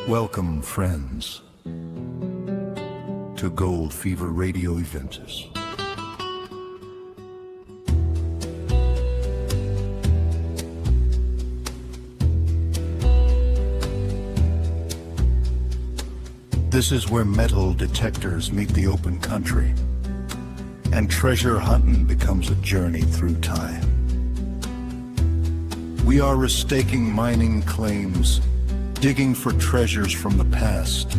Welcome, friends, to Gold Fever Radio Events. This is where metal detectors meet the open country, and treasure hunting becomes a journey through time. We are restaking mining claims, digging for treasures from the past,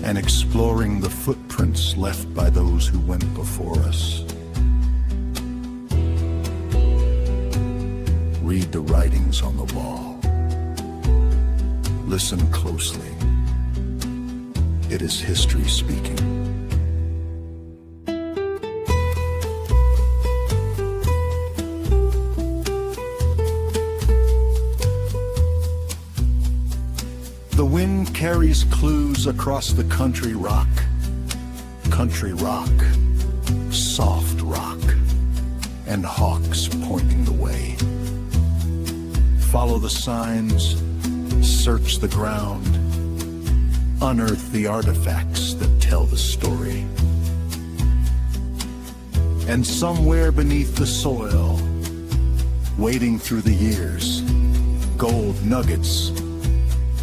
and exploring the footprints left by those who went before us. Read the writings on the wall. Listen closely. It is history speaking. The wind carries clues across the country rock, soft rock, and hawks pointing the way. Follow the signs, search the ground, unearth the artifacts that tell the story. And somewhere beneath the soil, wading through the years, gold nuggets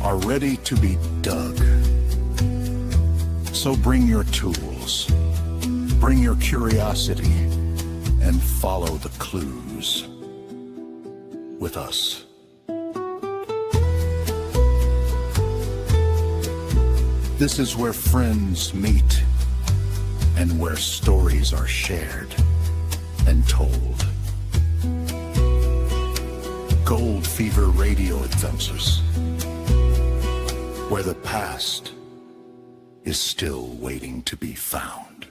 are ready to be dug. So bring your tools, bring your curiosity, and follow the clues with us. This is where friends meet and where stories are shared and told. Gold Fever Radio Adventures, where the past is still waiting to be found.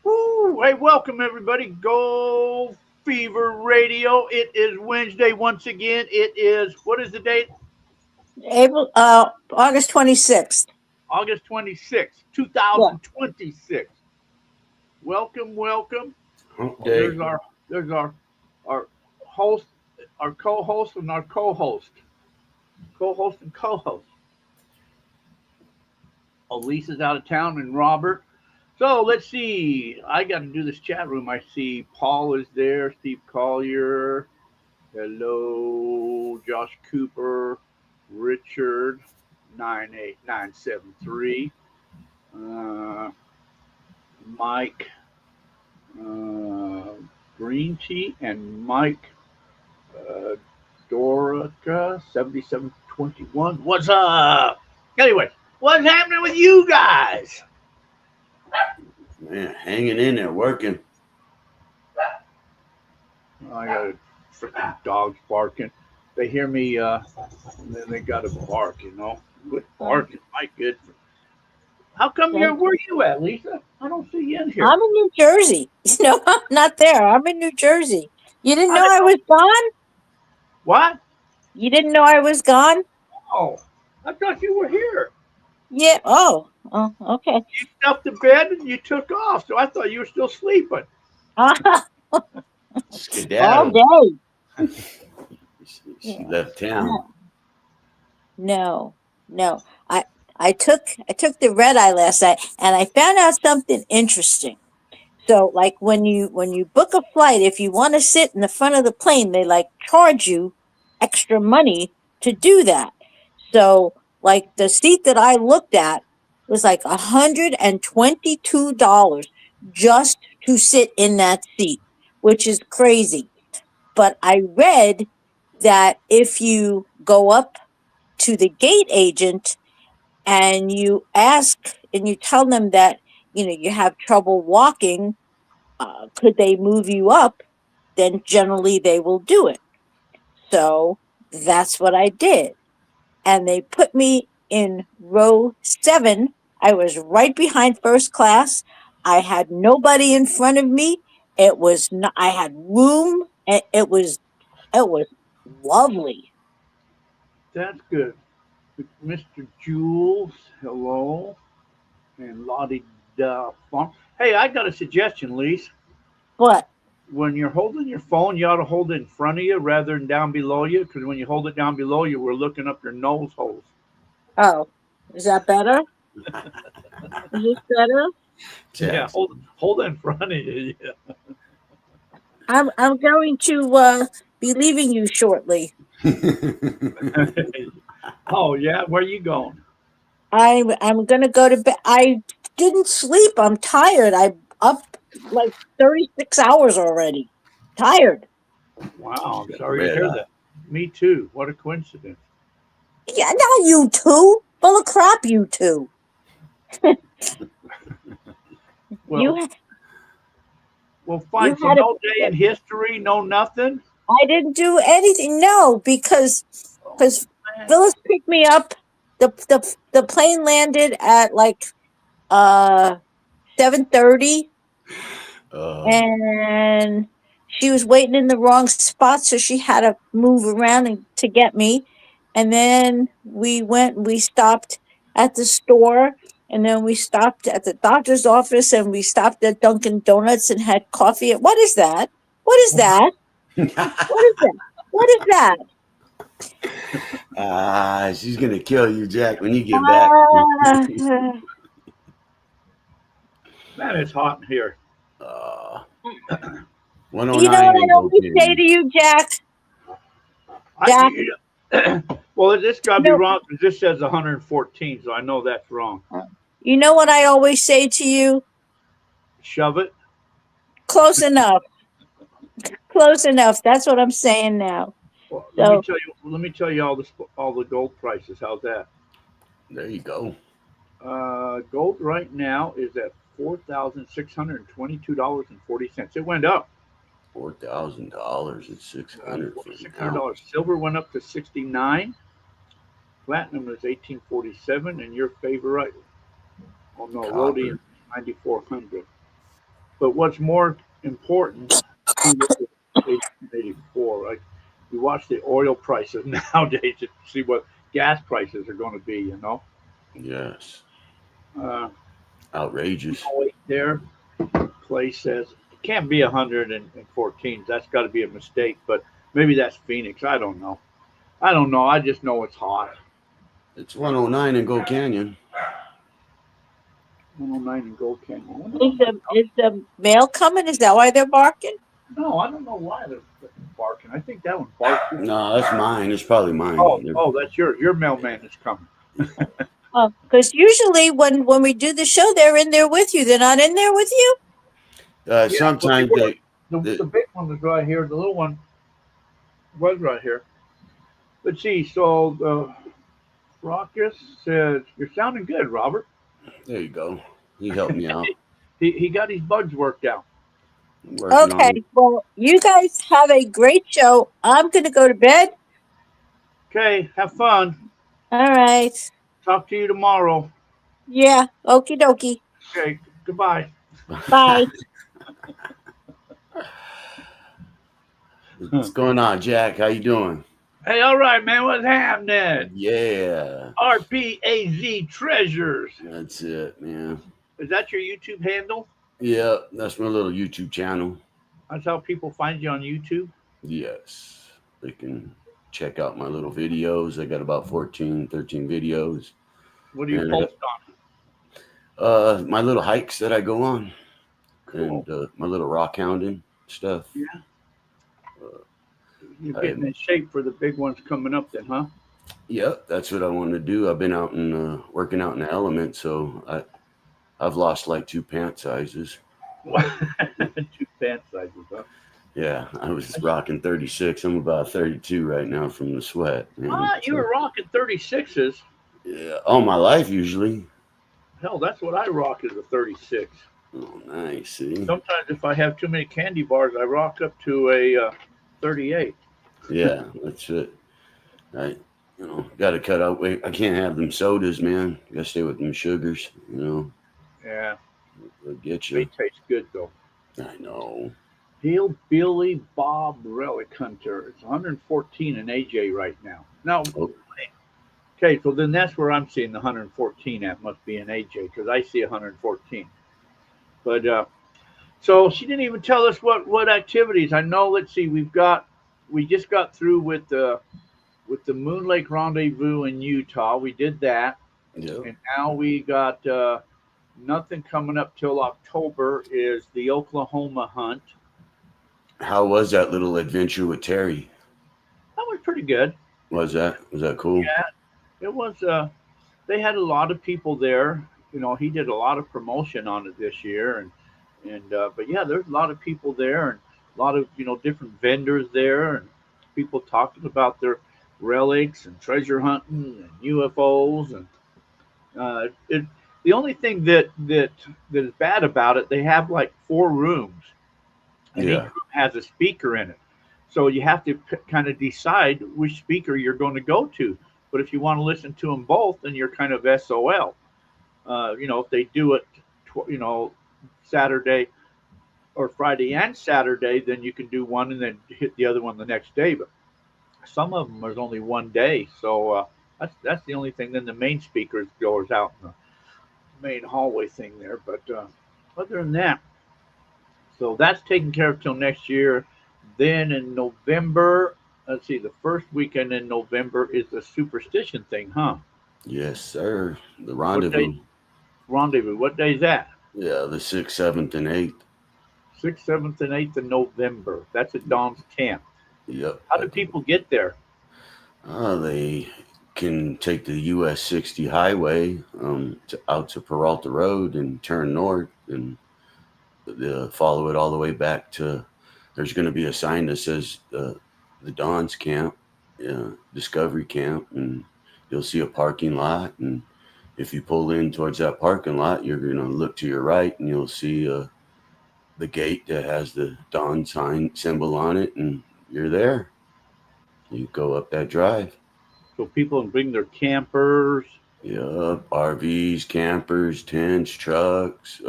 Woo! Hey, welcome everybody, Gold Fever Radio. It is Wednesday once again. It is, what is the date? August 26th. August 26th, 2026. Yeah. Welcome. Okay. There's our host, our co-host, and our co-host. Co-host and co-host. Lisa's out of town, and Robert. So let's see. I got to do this chat room. I see Paul is there, Steve Collier. Hello, Josh Cooper, Richard 98973, Mike Green Tea, and Mike Dorica 7721. What's up? Anyway, what's happening with you guys? Man, hanging in there, working. I got a freaking dogs barking. They hear me, and then they got to bark, Quit barking, my goodness. How come where are you at, Lisa? I don't see you in here. I'm in New Jersey. No, I'm not there. I'm in New Jersey. You didn't know I was gone? What? You didn't know I was gone? Oh, I thought you were here. Yeah. Oh, okay. You stuffed the bed and you took off, so I thought you were still sleeping. All Skedaddle. day. She left town. No. I took the red eye last night, and I found out something interesting. So, like when you book a flight, if you want to sit in the front of the plane, they charge you extra money to do that. So, like the seat that I looked at was like $122 just to sit in that seat, which is crazy. But I read that if you go up to the gate agent and you ask and you tell them that, you have trouble walking, could they move you up? Then generally they will do it. So that's what I did. And they put me in row 7. I was right behind first class. I had nobody in front of me. It was not, I had room. It was lovely. That's good. Mr. Jules, hello. And Lottie Farm. Hey, I got a suggestion, Lise. What? when you're holding your phone, you ought to hold it in front of you rather than down below you. Because when you hold it down below you, we're looking up your nose holes. Oh, is that better? Is this better? Yeah, Jackson. hold it in front of you. Yeah. I'm going to be leaving you shortly. Oh yeah, where you going? I'm gonna go to bed. I didn't sleep. I'm tired. I'm up like 36 hours already. Tired. Wow, I'm sorry to Red hear eye. that. Me too. What a coincidence. Yeah, not you two. Full of crap, you two. Well, You we'll you find so had a. no day in history, no nothing. I didn't do anything. No, Oh because man. Phyllis picked me up. The plane landed at like 7:30, Uh, and she was waiting in the wrong spot, so she had to move around to get me. And then we stopped at the store, and then we stopped at the doctor's office, and we stopped at Dunkin' Donuts and had coffee. What is that? What is that? What is that? What is that? she's gonna kill you, Jack, when you get back. Uh, Man, it's hot in here. uh, you know 109 what and I go always say to Canyon. you, Jack? I Jack, well, this got to you be know, wrong because this says 114, so I know that's wrong. you know what I always say to you? Shove it. Close enough. Close enough. That's what I'm saying now. Well, let me So, tell you. Let me tell you all the gold prices. How's that? There you go. Gold right now is at $4,622.40. It went up. $4,000 and 600 for an $600. ounce. Silver went up to 69. Platinum is 1847, and your favorite, oh no, rhodium Copper. 9400. But what's more important, see what the 1884. Like you watch the oil prices nowadays to see what gas prices are going to be. Yes. Uh, Outrageous. wait there. Clay says it can't be 114. That's got to be a mistake, but maybe that's Phoenix. I don't know. I don't know. I just know it's hot. It's 109 in Gold Canyon. 109 in Gold Canyon. I wonder is what my the mail coming? Is that why they're barking? no, I don't know why they're barking. I think that one barked. No, that's mine. It's probably mine. Oh, that's your mailman is coming. Oh, because usually when we do the show, they're in there with you. They're not in there with you. Yeah, well, they Sometimes were. The they big one was right here. The little one was right here. Let's see. So the Raucus says you're sounding good, Robert. there you go. He helped me out. He got his bugs worked out. I'm working on Okay. it. Well, you guys have a great show. I'm gonna go to bed. Okay, have fun. All right. Talk to you tomorrow. Yeah. Okie dokie. Okay, goodbye. Bye. What's going on, Jack? How you doing? Hey, all right, man. What's happening? Yeah. RPAZ Treasures. That's it, man. Is that your YouTube handle? Yeah, that's my little YouTube channel. That's how people find you on YouTube. Yes. They can check out my little videos. I got about 14, 13 videos. What do you And I post got my little hikes that I go on. on? Cool. And my little rock hounding stuff. Yeah. Uh, You're I, getting in shape for the big ones coming up, then, huh? yeah, that's what I want to do. I've been out and working out in the element, so I've lost like 2 pant sizes. 2 pant sizes, huh? Yeah, I was rocking 36. I'm about 32 right now from the sweat. Man. You were rocking 36s. Yeah, all my life usually. Hell, that's what I rock is a 36. Oh, nice. See? Sometimes if I have too many candy bars, I rock up to a 38. Yeah, that's it. I, got to cut out weight. I can't have them sodas, man. Got to stay with them sugars. Yeah, They'll get they you. taste good though. I know. Hillbilly Bob Relic Hunter. It's 114 in AJ right now. Now, Oh, okay, so then that's where I'm seeing the 114 at must be in AJ because I see 114. But So she didn't even tell us what activities. I know. Let's see. We just got through with the Moon Lake Rendezvous in Utah. We did that, Yep. and now we got nothing coming up till October. Is the Oklahoma hunt. How was that little adventure with Terry? That was pretty good. Was that cool? Yeah, it was. They had a lot of people there. You know, he did a lot of promotion on it this year, and but yeah, there's a lot of people there and a lot of different vendors there and people talking about their relics and treasure hunting and UFOs and it. The only thing that is bad about it, they have like four rooms and each Yeah. room has a speaker in it. So you have to kind of decide which speaker you're going to go to. But if you want to listen to them both, then you're kind of SOL. If they do it, Saturday or Friday and Saturday, then you can do one and then hit the other one the next day. But some of them there's only one day, so that's the only thing. Then the main speaker goes out in the main hallway thing there. But other than that, so that's taken care of till next year. Then in November, let's see, the first weekend in November is the superstition thing, huh? Yes, sir. The What day? rendezvous. Rendezvous. What day is that? Yeah, the 6th, 7th, and 8th. 6th, 7th, and 8th of November. That's at Dom's camp. Yep. How do people get there? They can take the US 60 highway out to Peralta Road and turn north and follow it all the way back to. There's going to be a sign that says the Don's Camp, Discovery Camp, and you'll see a parking lot. And if you pull in towards that parking lot, you're going to look to your right and you'll see the gate that has the Dawn sign symbol on it, and you're there. You go up that drive. So people can bring their campers. Yeah, RVs, campers, tents, trucks.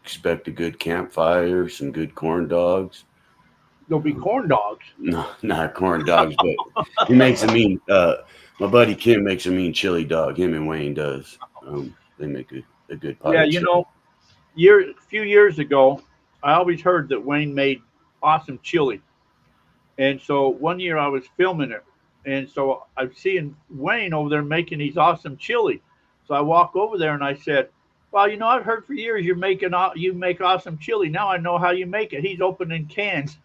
Expect a good campfire, some good corn dogs. There'll be corn dogs. No, not corn dogs, but he makes a mean. My buddy Kim makes a mean chili dog. Him and Wayne does. They make a good pie. Yeah, a few years ago, I always heard that Wayne made awesome chili. And so one year I was filming it, and so I'm seeing Wayne over there making these awesome chili. So I walk over there and I said, "Well, I've heard for years you make awesome chili. Now I know how you make it." He's opening cans.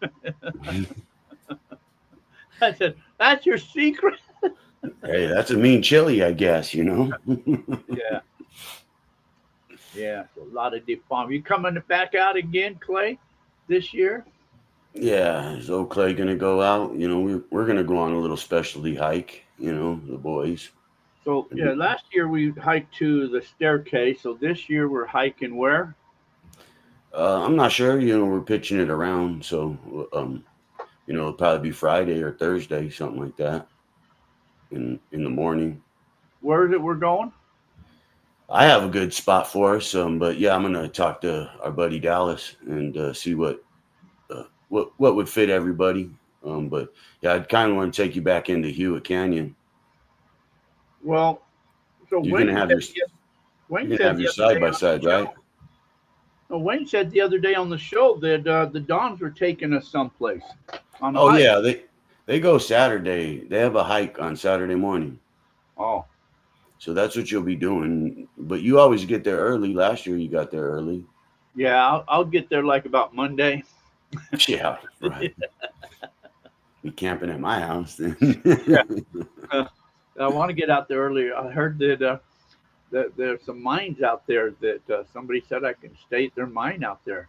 I said, "That's your secret." Hey, that's a mean chili, I guess. Yeah, yeah. So a lot of deep farm. You coming back out again, Clay, this year? Yeah, is Oak Clay gonna go out? We're gonna go on a little specialty hike. The boys. So yeah, last year we hiked to the staircase. So this year we're hiking where? I'm not sure. We're pitching it around, so it'll probably be Friday or Thursday, something like that, in the morning. Where is it we're going? I have a good spot for us, but yeah, I'm gonna talk to our buddy Dallas and see what would fit everybody. But yeah, I'd kind of want to take you back into Hewitt Canyon. Well, so You're Wayne gonna have said, your Wayne you're said gonna have the your other side day by on side, the right? show. No, Wayne said the other day on the show that the Dons were taking us someplace on a Oh hike. yeah, they go Saturday. They have a hike on Saturday morning. Oh, So that's what you'll be doing. But you always get there early. Last year you got there early. yeah. I'll get there like about Monday. Yeah, right. Be camping at my house then. Yeah. I want to get out there earlier. I heard that there's some mines out there that somebody said I can stay at their mine out there.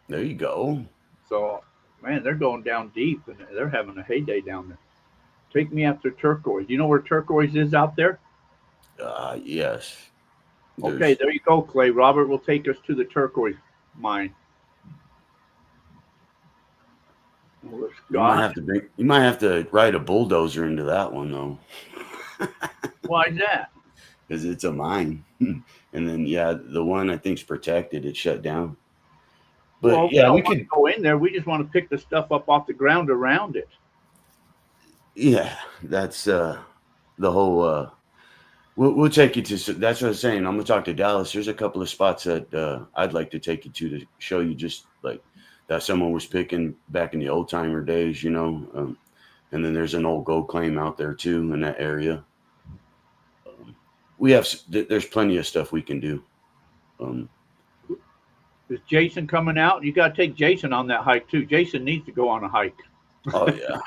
There you go. So, man, they're going down deep and they're having a heyday down there. Take me after Turquoise. You know where Turquoise is out there? Yes. Okay, there you go, Clay. Robert will take us to the Turquoise mine. Well, You might have to ride a bulldozer into that one though, why is that? because it's a mine. And then yeah, the one I think's protected. It's shut down. But Well, yeah, we we don't want could. to go in there. We just want to pick the stuff up off the ground around it. Yeah, that's the whole. We'll take you to. That's what I was saying. I'm gonna talk to Dallas. There's a couple of spots that I'd like to take you to show you just like that someone was picking back in the old timer days, and then there's an old gold claim out there too in that area. We have there's plenty of stuff we can do. Um, Is Jason coming out? You got to take Jason on that hike too. Jason needs to go on a hike. oh yeah,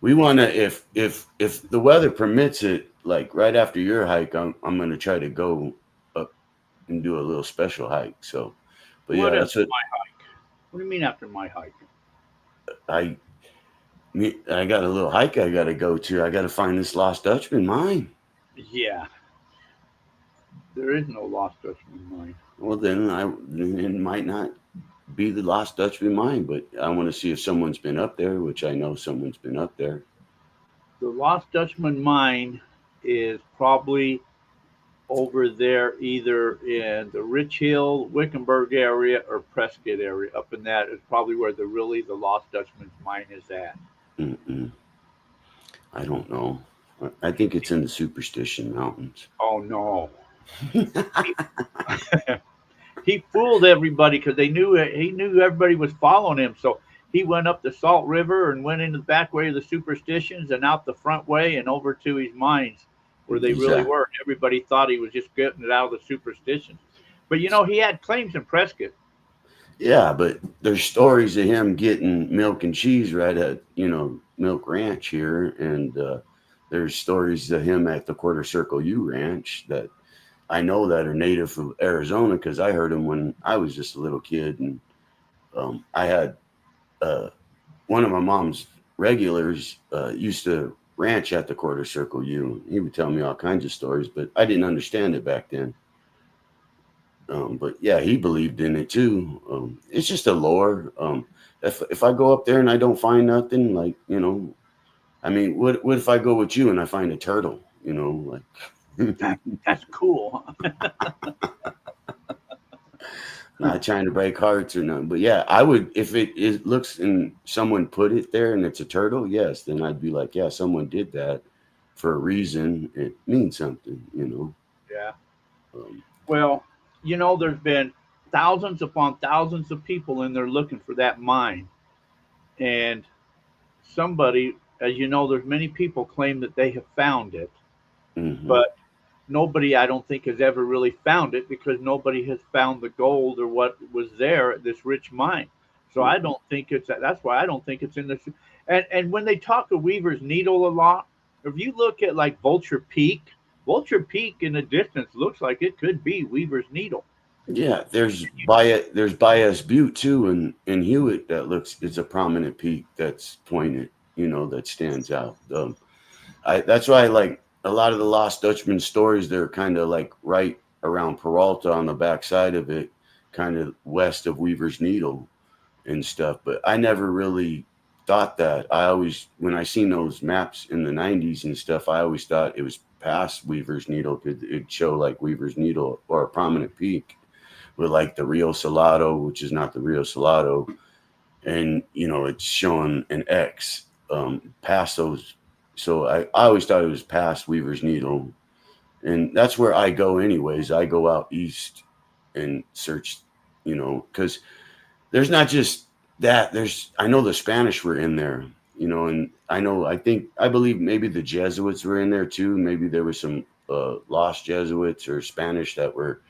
we want to if the weather permits it, like right after your hike, I'm gonna try to go up and do a little special hike. So, but yeah, What after that's what my hike? What do you mean after my hike? I I got a little hike I got to go to. I got to find this lost Dutchman mine. Yeah, there is no lost Dutchman mine. Well, then it might not be the lost Dutchman mine, but I want to see if someone's been up there, which I know someone's been up there. The lost Dutchman mine is probably over there, either in the Rich Hill, Wickenburg area, or Prescott area. Up in that is probably where the lost Dutchman's mine is at. Mm-mm. I don't know. I think it's in the Superstition Mountains. Oh no. He fooled everybody because he knew everybody was following him. So he went up the Salt River and went into the back way of the Superstitions and out the front way and over to his mines where they really Exactly. were. Everybody thought he was just getting it out of the Superstitions. But he had claims in Prescott. Yeah, but there's stories of him getting milk and cheese right at Milk Ranch here, and there's stories of him at the Quarter Circle U Ranch that I know that are native of Arizona because I heard him when I was just a little kid, and I had uh, one of my mom's regulars used to ranch at the Quarter Circle U. He would tell me all kinds of stories, but I didn't understand it back then. But yeah, he believed in it too. It's just a lore. If I go up there and I don't find nothing, like I mean, what if I go with you and I find a turtle? Like That's cool. not trying to break hearts or nothing. But yeah, I would if it looks and someone put it there and it's a turtle. Yes, then I'd be like, yeah, someone did that for a reason. It means something. Yeah. Um, Well, there's been thousands upon thousands of people in there looking for that mine. And somebody, as you know, there's many people claim that they have found it, mhm. but nobody, I don't think, has ever really found it because nobody has found the gold or what was there at this rich mine. So I don't think that's why I don't think it's in the. And when they talk of Weaver's Needle a lot, if you look at like Vulture Peak in the distance looks like it could be Weaver's Needle. Yeah, there's Bias Butte too in Hewitt that looks it's a prominent peak that's pointed, that stands out. That's why I like a lot of the Lost Dutchman stories. They're kind of like right around Peralta on the backside of it, kind of west of Weaver's Needle and stuff. But I never really thought that. I always, when I seen those maps in the '90s and stuff, I always thought it was past Weaver's Needle. It'd show like Weaver's Needle or a prominent peak with like the Rio Salado, which is not the Rio Salado, and it's showing an X past those. So I always thought it was past Weaver's Needle, and that's where I go anyways. I go out east and search, because there's not just that. I know the Spanish were in there, and I believe maybe the Jesuits were in there too. Maybe there was some lost Jesuits or Spanish that were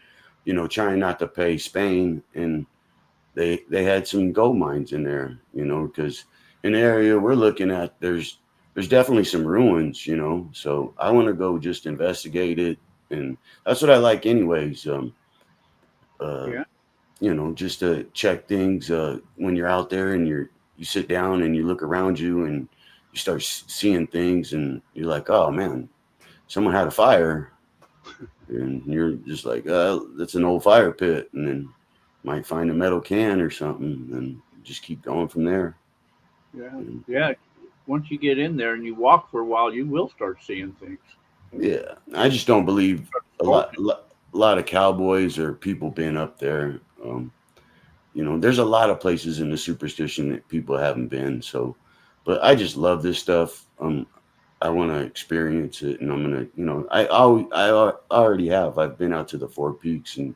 trying not to pay Spain, and they had some gold mines in there, because in the area we're looking at, there's definitely some ruins, so I want to go just investigate it, and that's what I like anyways. Uh, Yeah. just to check things when you're out there and you sit down and you look around you and you start seeing things and you're like, oh man, someone had a fire, and you're just like, that's an old fire pit, and then might find a metal can or something, and just keep going from there. Yeah. And Yeah. Once you get in there and you walk for a while, you will start seeing things. yeah, I just don't believe a lot, Spoken. a lot of cowboys or people being up there. There's a lot of places in the Superstition that people haven't been. So, but I just love this stuff. I want to experience it, and I'm gonna, I already have. I've been out to the Four Peaks and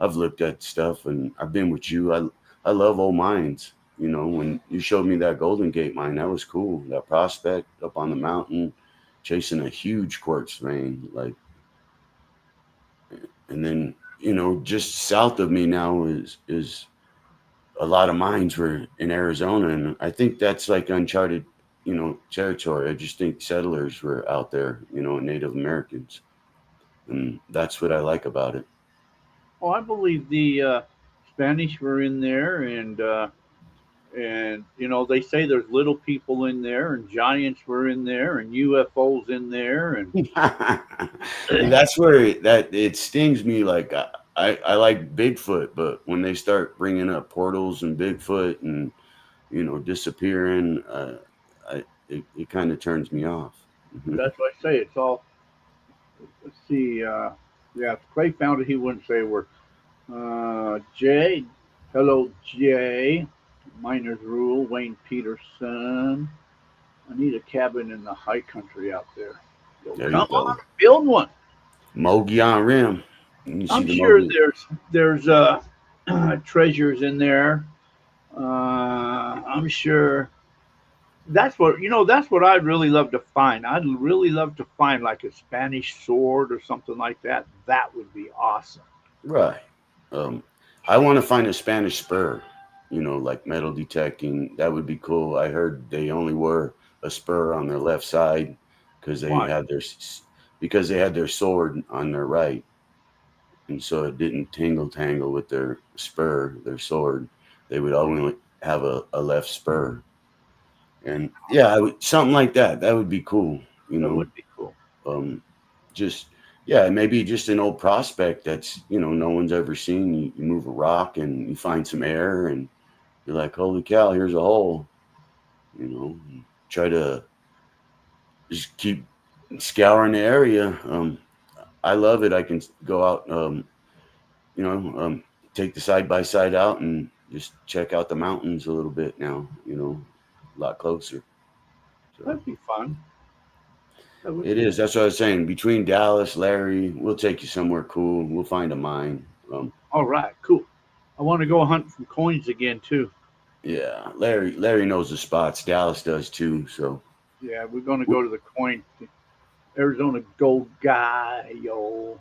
I've looked at stuff, and I've been with you. I love old mines. You know, when you showed me that Golden Gate mine, that was cool. That prospect up on the mountain, chasing a huge quartz vein, like, and then just south of me now is a lot of mines were in Arizona, and I think that's like uncharted, territory. I just think settlers were out there, and Native Americans, and that's what I like about it. Oh, I believe the Spanish were in there, and they say there's little people in there, and giants were in there, and UFOs in there, and That's where that it stings me. Like I like Bigfoot, but when they start bringing up portals and Bigfoot and disappearing, it kind of turns me off. that's what I say. It's all. Let's see. Yeah, if Clay found it, he wouldn't say a word. Jay, hello, Jay. Miners Rule, Wayne Peterson. I need a cabin in the high country out there. Yo, There you come go, on, build one. Mogi on Rim. You see I'm the sure Mogi. there's treasures in there. I'm sure that's what I'd really love to find. I'd really love to find like a Spanish sword or something like that. That would be awesome. Right. Um, I want to find a Spanish spur. Like metal detecting. That would be cool. I heard they only wore a spur on their left side because they Why? had because they had their sword on their right, and so it didn't tangle with their spur, their sword. They would only have a left spur, and yeah, something like that. That would be cool. You That know, would be cool. um, just yeah, maybe just an old prospect that's no one's ever seen. You move a rock and you find some air, and you're like, holy cow, here's a hole. And try to just keep scouring the area. I love it. I can go out. You know, um, take the side by side out and just check out the mountains a little bit now, a lot closer. So That'd be fun. That would it be. is. That's what I was saying. Between Dallas, Larry, we'll take you somewhere cool. We'll find a mine. All right, cool. I want to go hunt for coins again too. Yeah, Larry knows the spots. Dallas does too. So Yeah, we're going to we go to the coin Arizona Gold Guy, yo.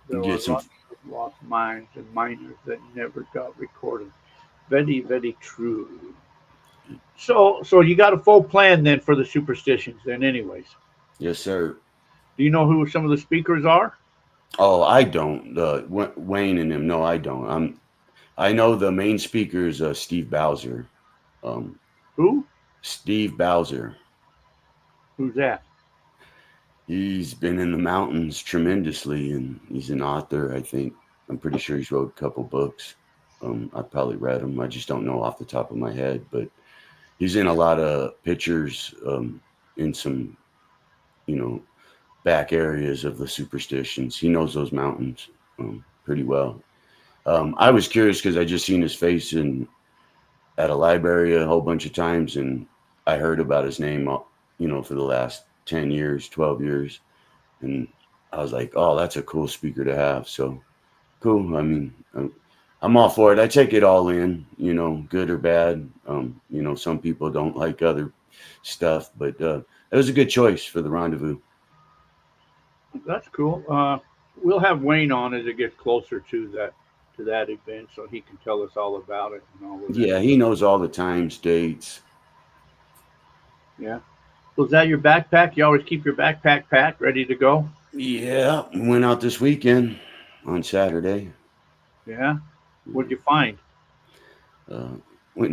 can There are get some. lots of lost mines and miners that never got recorded. Very, very true. So you got a full plan then for the superstitions. Then, anyways, Yes, sir. do you know who some of the speakers are? Oh, I don't. Wayne and him. No, I don't. I know the main speaker is Steve Bowser. Um, Who? Steve Bowser. Who's that? He's been in the mountains tremendously, and he's an author. I think I'm pretty sure he's wrote a couple books. I probably read them. I just don't know off the top of my head. But he's in a lot of pictures in some, you know, back areas of the superstitions. He knows those mountains pretty well. I was curious because I just seen his face in at a library a whole bunch of times, and I heard about his name, for the last 10 years, 12 years, and I was like, oh, that's a cool speaker to have. So cool. I mean, I'm all for it. I take it all in, good or bad. Some people don't like other stuff, but it was a good choice for the rendezvous. That's cool. We'll have Wayne on as it gets closer to that event, so he can tell us all about it and all of that. Yeah, he knows all the times, dates. Yeah. Was that your backpack? You always keep your backpack packed, ready to go. Yeah, went out this weekend on Saturday. Yeah. What'd you find? Uh, went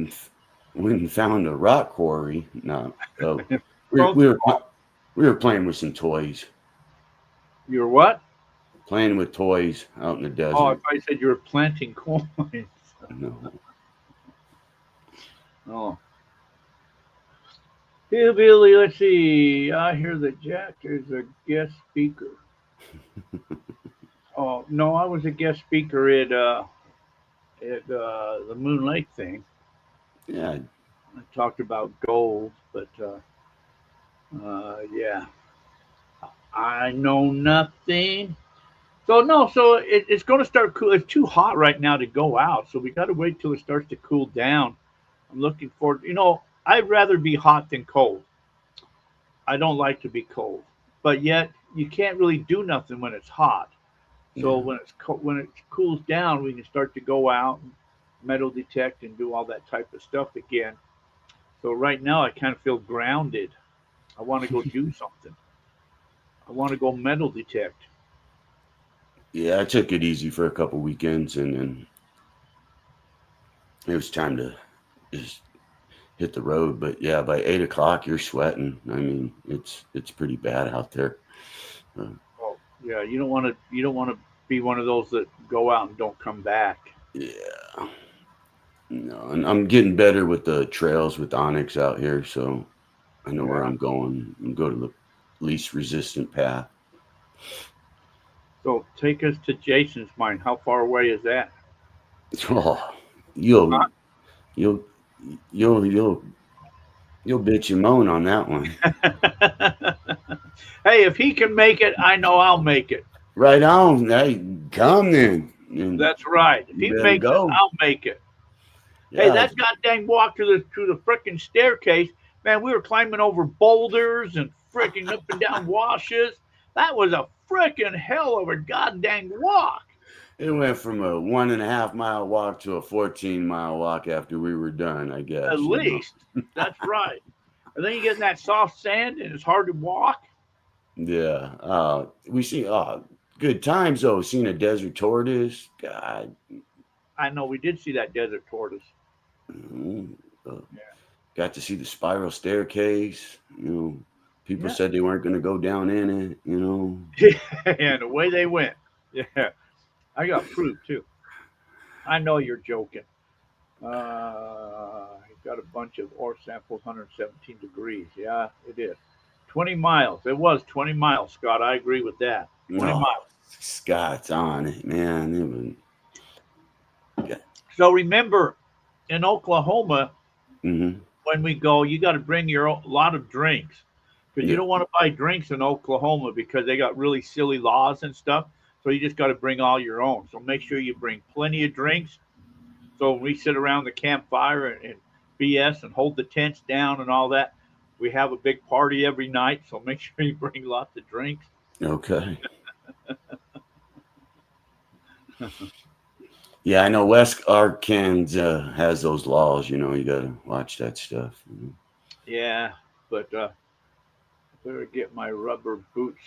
and went and found a rock quarry. No, we, Well, we were we were playing with some toys, you're what? playing with toys out in the Oh, I desert. thought you said you were planting coins. No, Oh. Hillbilly, let's see. I hear that Jack is a guest speaker. Oh no, I was a guest speaker at the Moon Lake thing. yeah, I talked about gold, but yeah, I know nothing. So no, so it's going to start cool. It's too hot right now to go out, so we got to wait till it starts to cool down. I'm looking forward. I'd rather be hot than cold. I don't like to be cold, but yet you can't really do nothing when it's hot. So Yeah. when it cools down, we can start to go out and metal detect and do all that type of stuff again. So right now, I kind of feel grounded. I want to go do something. I want to go metal detect. Yeah, I took it easy for a couple weekends, and then it was time to just hit the road. But yeah, by 8 o'clock, you're sweating. I mean, it's pretty bad out there. Uh, Oh, yeah, you don't want to be one of those that go out and don't come back. yeah, no, and I'm getting better with the trails with Onyx out here, so I know where Yeah. I'm going and go to the least resistant path. So take us to Jason's mine. How far away is that? Oh, you'll you'll you'll you'll bitch and moan on that one. Hey, if he can make it, I know I'll make it. Right on. Hey, come then, and That's right. If you he better makes it, go. I'll make it. Hey, Yeah, that goddamn walk to the frickin' staircase, man. We were climbing over boulders and frickin' up and down washes. That was a frickin' hell of a goddamn walk. it went from a 1.5 mile walk to a 14 mile walk after we were done. I At guess you know. least that's right. And then you get in that soft sand and it's hard to walk. Yeah. We see. Good times though. Seen a desert tortoise. God. I know we did see that desert tortoise. mm, uh, Got to see the spiral staircase. People Yeah. said they weren't going to go down in it. Yeah. And away they went. Yeah. I got proof too. I know you're joking. He got a bunch of ore samples, 117 degrees. Yeah, it is. 20 miles. It was 20 miles, Scott. I agree with that. 20 Oh, miles. Scott's on it, man. So remember, in Oklahoma, Mm-hmm. when we go, you got to bring your lot of drinks because you Yeah. don't want to buy drinks in Oklahoma because they got really silly laws and stuff. So you just got to bring all your own. So make sure you bring plenty of drinks. So when we sit around the campfire and BS and hold the tents down and all that, we have a big party every night. So make sure you bring lots of drinks. Okay. Yeah, I know West Arkansas has those laws. You got to watch that stuff. Yeah, but I better get my rubber boots.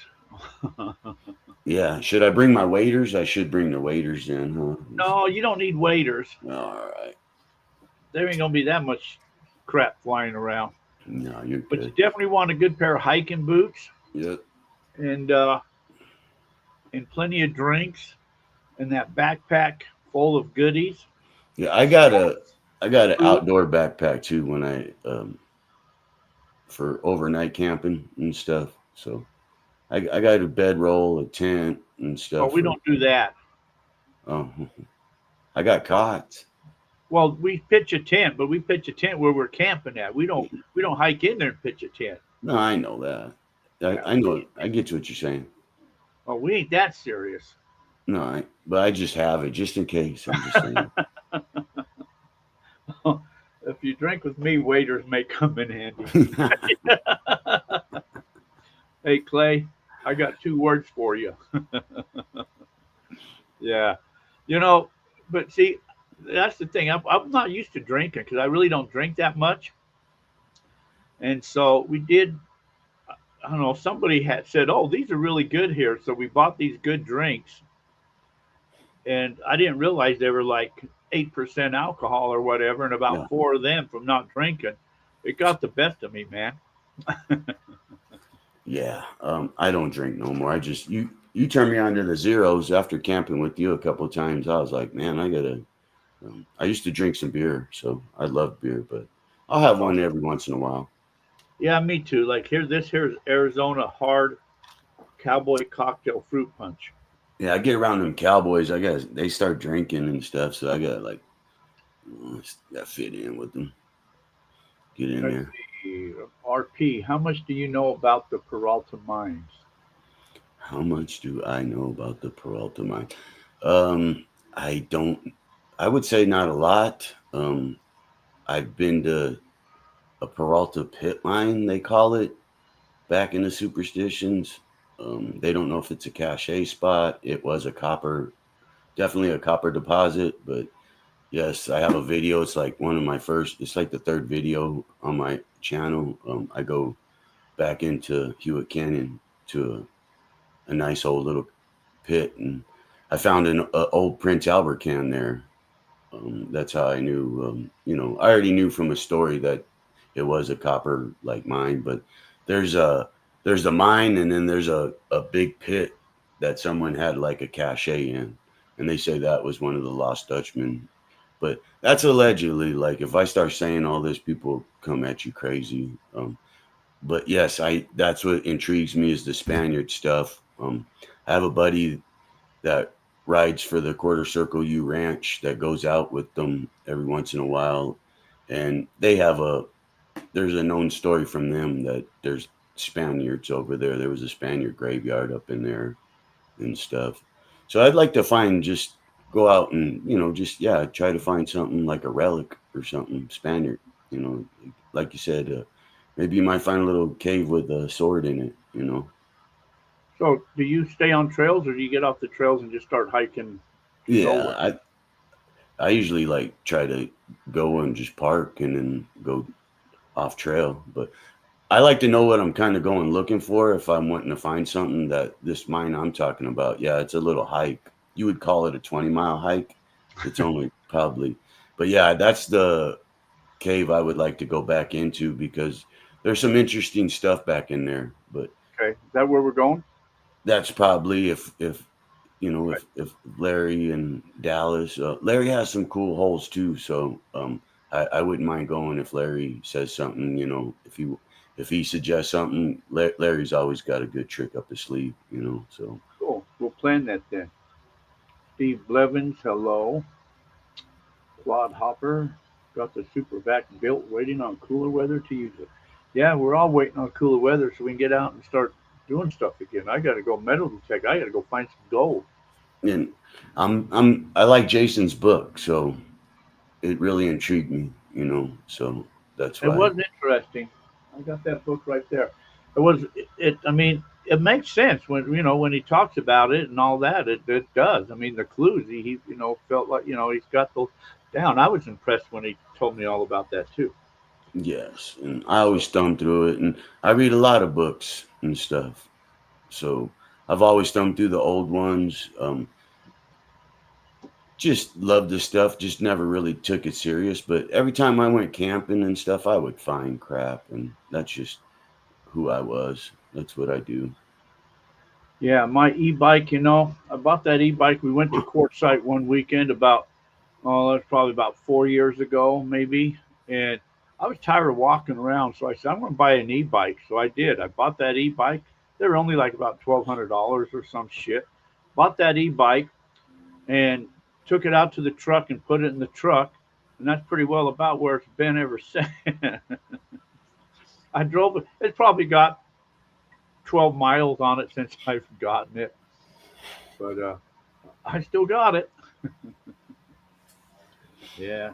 Yeah. Should I bring my waders? I should bring the waders in, huh? No, you don't need waders. All right. There ain't gonna be that much crap flying around. No, you're But you good. definitely want a good pair of hiking boots Yep. and plenty of drinks and that backpack full of goodies. Yeah, I got an Food. outdoor backpack too when I for overnight camping and stuff. So I got a bedroll, a tent and Oh, stuff we for. don't do that. Oh, I got cots. Well, we pitch a tent, but we pitch a tent where we're camping at. We don't hike in there and pitch a tent. No, I know that. Yeah, I know. I get what you're saying. we ain't that serious. No, but I just have it just in case. I'm just saying. If you drink with me, waiters may come in handy. Hey Clay, I got two words for you. Yeah, you know, but see, that's the thing. I'm not used to drinking because I really don't drink that much. And so we did. I don't know. Somebody had said, "Oh, these are really good here," so we bought these good drinks, and I didn't realize they were like 8% alcohol or whatever, and about Yeah, four of them from not drinking. It got the best of me, man. yeah. I don't drink no more. I just you turned me on to the zeros after camping with you a couple of times. I was like, man, I gotta. I used to drink some beer, so I love beer, but I'll have Oh, one every once in a while. yeah, me too. Like here's Arizona hard cowboy cocktail fruit punch. Yeah, I get around them cowboys. I guess they start drinking and stuff, so I got like, got fit in with them. Get in Let's there. see, RP. How much do you know about the Peralta mines? How much do I know about the Peralta mine? Um, I don't. I would say not a lot. I've been to a Peralta pit mine, they call it, back in the superstitions. They don't know if it's a cache spot. It was a copper, definitely a copper deposit, but yes, I have a video. It's like one of my first. It's like the third video on my channel. I go back into Hewitt Canyon to a nice old little pit, and I found an old Prince Albert can there. That's how I knew. I already knew from a story that it was a copper like mine, but there's a there's a mine, and then there's a big pit that someone had like a cache in, and they say that was one of the lost Dutchmen. But that's allegedly. Like if I start saying all this, people come at you crazy. But yes, I that's what intrigues me is the Spaniard stuff. I have a buddy that rides for the Quarter Circle U Ranch that goes out with them every once in a while, and they have a there's a known story from them that there's Spaniards over there. There was a Spaniard graveyard up in there and stuff. So I'd like to find just go out and just try to find something like a relic or something Spaniard. You know, like you said, maybe you might find a little cave with a sword in it. So, do you stay on trails, or do you get off the trails and just start hiking to Yeah, nowhere? I usually like try to go and just park and then go off trail. But I like to know what I'm kind of going looking for if I'm wanting to find something that this mine I'm talking about. Yeah, it's a little hike. You would call it a 20-mile hike. It's only probably, but yeah, that's the cave I would like to go back into because there's some interesting stuff back in there. But Okay, is that where we're going? that's probably if Okay. if Larry and Dallas, Larry has some cool holes too. So I wouldn't mind going if Larry says something. If he suggests something, Larry's always got a good trick up his sleeve. So Cool. We'll plan that then. Steve Blevins, hello. Claude Hopper, got the super vac built, waiting on cooler weather to use it. Yeah, we're all waiting on cooler weather so we can get out and start doing stuff again. I got to go metal detect. I got to go find some gold. and I like Jason's book, so it really intrigued me. So that's It why. was interesting. I got that book right there. It was it. I mean, it makes sense when when he talks about it and all that. It does. I mean, the clues he felt like he's got those down. I was impressed when he told me all about that too. Yes, and I always So thumb through it, and I read a lot of books and stuff. So I've always thumbed through the old ones. Just loved the stuff. Just never really took it serious. But every time I went camping and stuff, I would find crap, and that's just who I was. That's what I do. yeah, my e-bike. I bought that e-bike. We went to Quartzsite one weekend about that's probably about 4 years ago, maybe. And I was tired of walking around, so I said I'm going to buy an e-bike. So I did. I bought that e-bike. They were only like about $1,200 or some shit. Bought that e-bike and took it out to the truck and put it in the truck, and that's pretty well about where it's been ever since. I drove it. It's probably got 12 miles on it since I've gotten it, but I still got it. Yeah.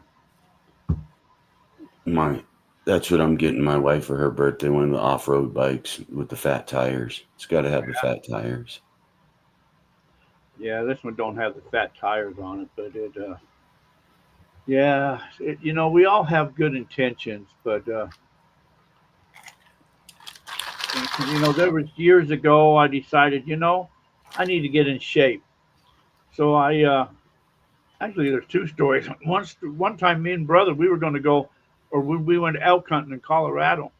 My That's what I'm getting my wife for her birthday. One of the off-road bikes with the fat tires. It's got to have the fat tires. Yeah, this one don't have the fat tires on it, but yeah, we all have good intentions, but there was years ago I decided, I need to get in shape. So I actually there's two stories. One time, me and brother we were going to go, or we went elk hunting in Colorado,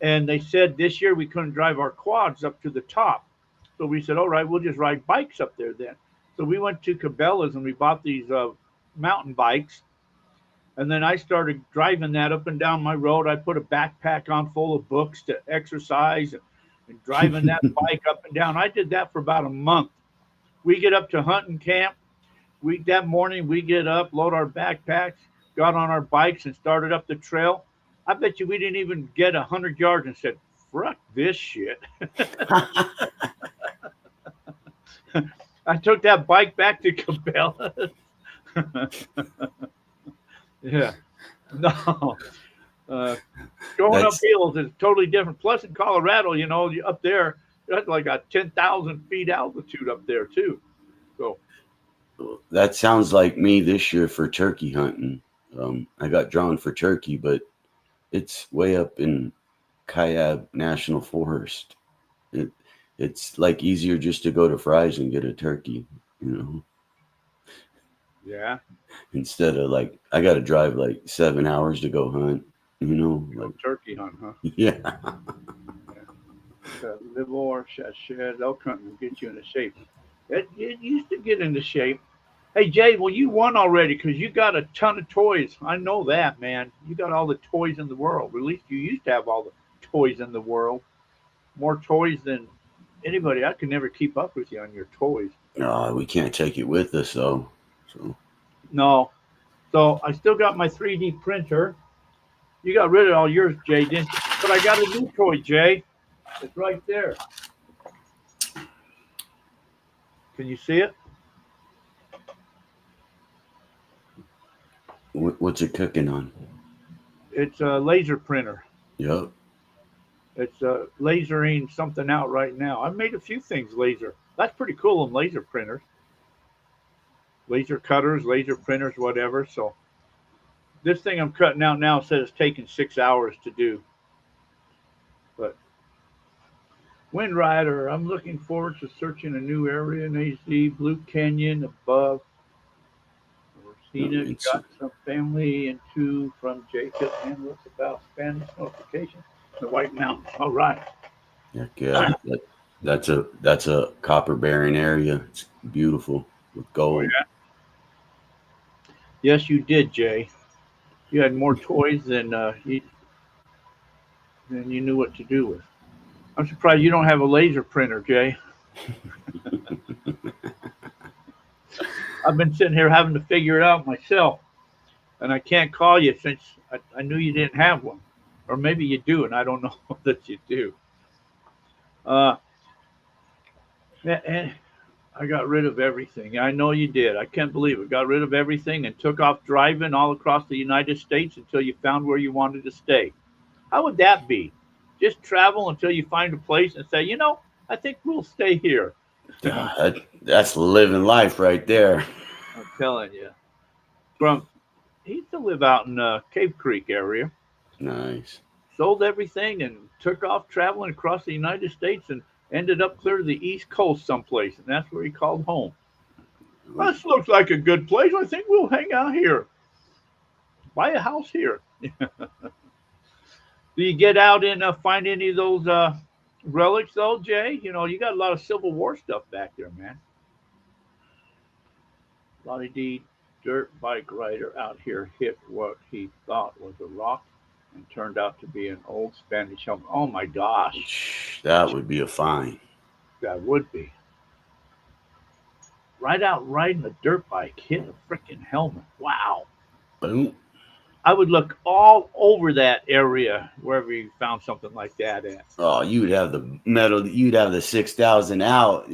and they said this year we couldn't drive our quads up to the top. So we said, all right, we'll just ride bikes up there then. So we went to Cabela's and we bought these mountain bikes. And then I started driving that up and down my road. I put a backpack on full of books to exercise and driving that bike up and down. I did that for about a month. We get up to hunting camp. That morning we get up, load our backpacks, got on our bikes and started up the trail. I bet you we didn't even get 100 yards and said, "Fuck this shit." I took that bike back to Cabela's. Yeah, no. Uh, Going up That's hills is totally different. Plus, in Colorado, up there, that's like a 10,000 feet altitude up there too. So, that sounds like me this year for turkey hunting. I got drawn for turkey, but it's way up in Kayab National Forest. It it's like easier just to go to Fry's and get a turkey, you know, yeah, instead of like I got to drive like 7 hours to go hunt, go like turkey hunt, huh? yeah. Live or shed elk hunting will get you into shape. It used to get into shape. Hey Jay, well you won already because you got a ton of toys. I know that, man. You got all the toys in the world. Or at least you used to have all the toys in the world. More toys than anybody. I could never keep up with you on your toys. We can't take it with us though. So No. So I still got my 3D printer. You got rid of all yours, Jay, didn't you? But I got a new toy, Jay. It's right there. Can you see it? what's it cooking on? It's a laser printer. Yep. It's lasering something out right now. I've made a few things laser. That's pretty cool in laser printers, laser cutters, laser printers, whatever. So this thing I'm cutting out now says it's taking 6 hours to do. But Wind Rider, I'm looking forward to searching a new area in AZ, Blue Canyon above. Rosina It's got some family into from Jacob and what's about Spanish notification. The White Mountains. All right. Heck yeah. That's a copper bearing area. It's beautiful with Oh gold. yeah. Yes, you did, Jay. You had more toys than you knew what to do with. I'm surprised you don't have a laser printer, Jay. I've been sitting here having to figure it out myself, and I can't call you since I knew you didn't have one, or maybe you do, and I don't know that you do. Uh, and I got rid of everything. I know you did. I can't believe it. Got rid of everything and took off driving all across the United States until you found where you wanted to stay. How would that be? Just travel until you find a place and say, I think we'll stay here. That's living life right there. I'm telling you. From He used to live out in Cave Creek area. Nice. Sold everything and took off traveling across the United States and ended up clear to the East Coast someplace, and that's where he called home. This looks like a good place. I think we'll hang out here. Buy a house here. Do you get out and find any of those relics, though, Jay? You got a lot of Civil War stuff back there, man. Lottie D, dirt bike rider out here hit what he thought was a rock and turned out to be an old Spanish helmet. Oh my gosh, That would be a fine. that would be. Right out riding a dirt bike, hit a freaking helmet. Wow. Boom. I would look all over that area wherever you found something like that at. Oh, you'd have the metal. You'd have the 6,000 out.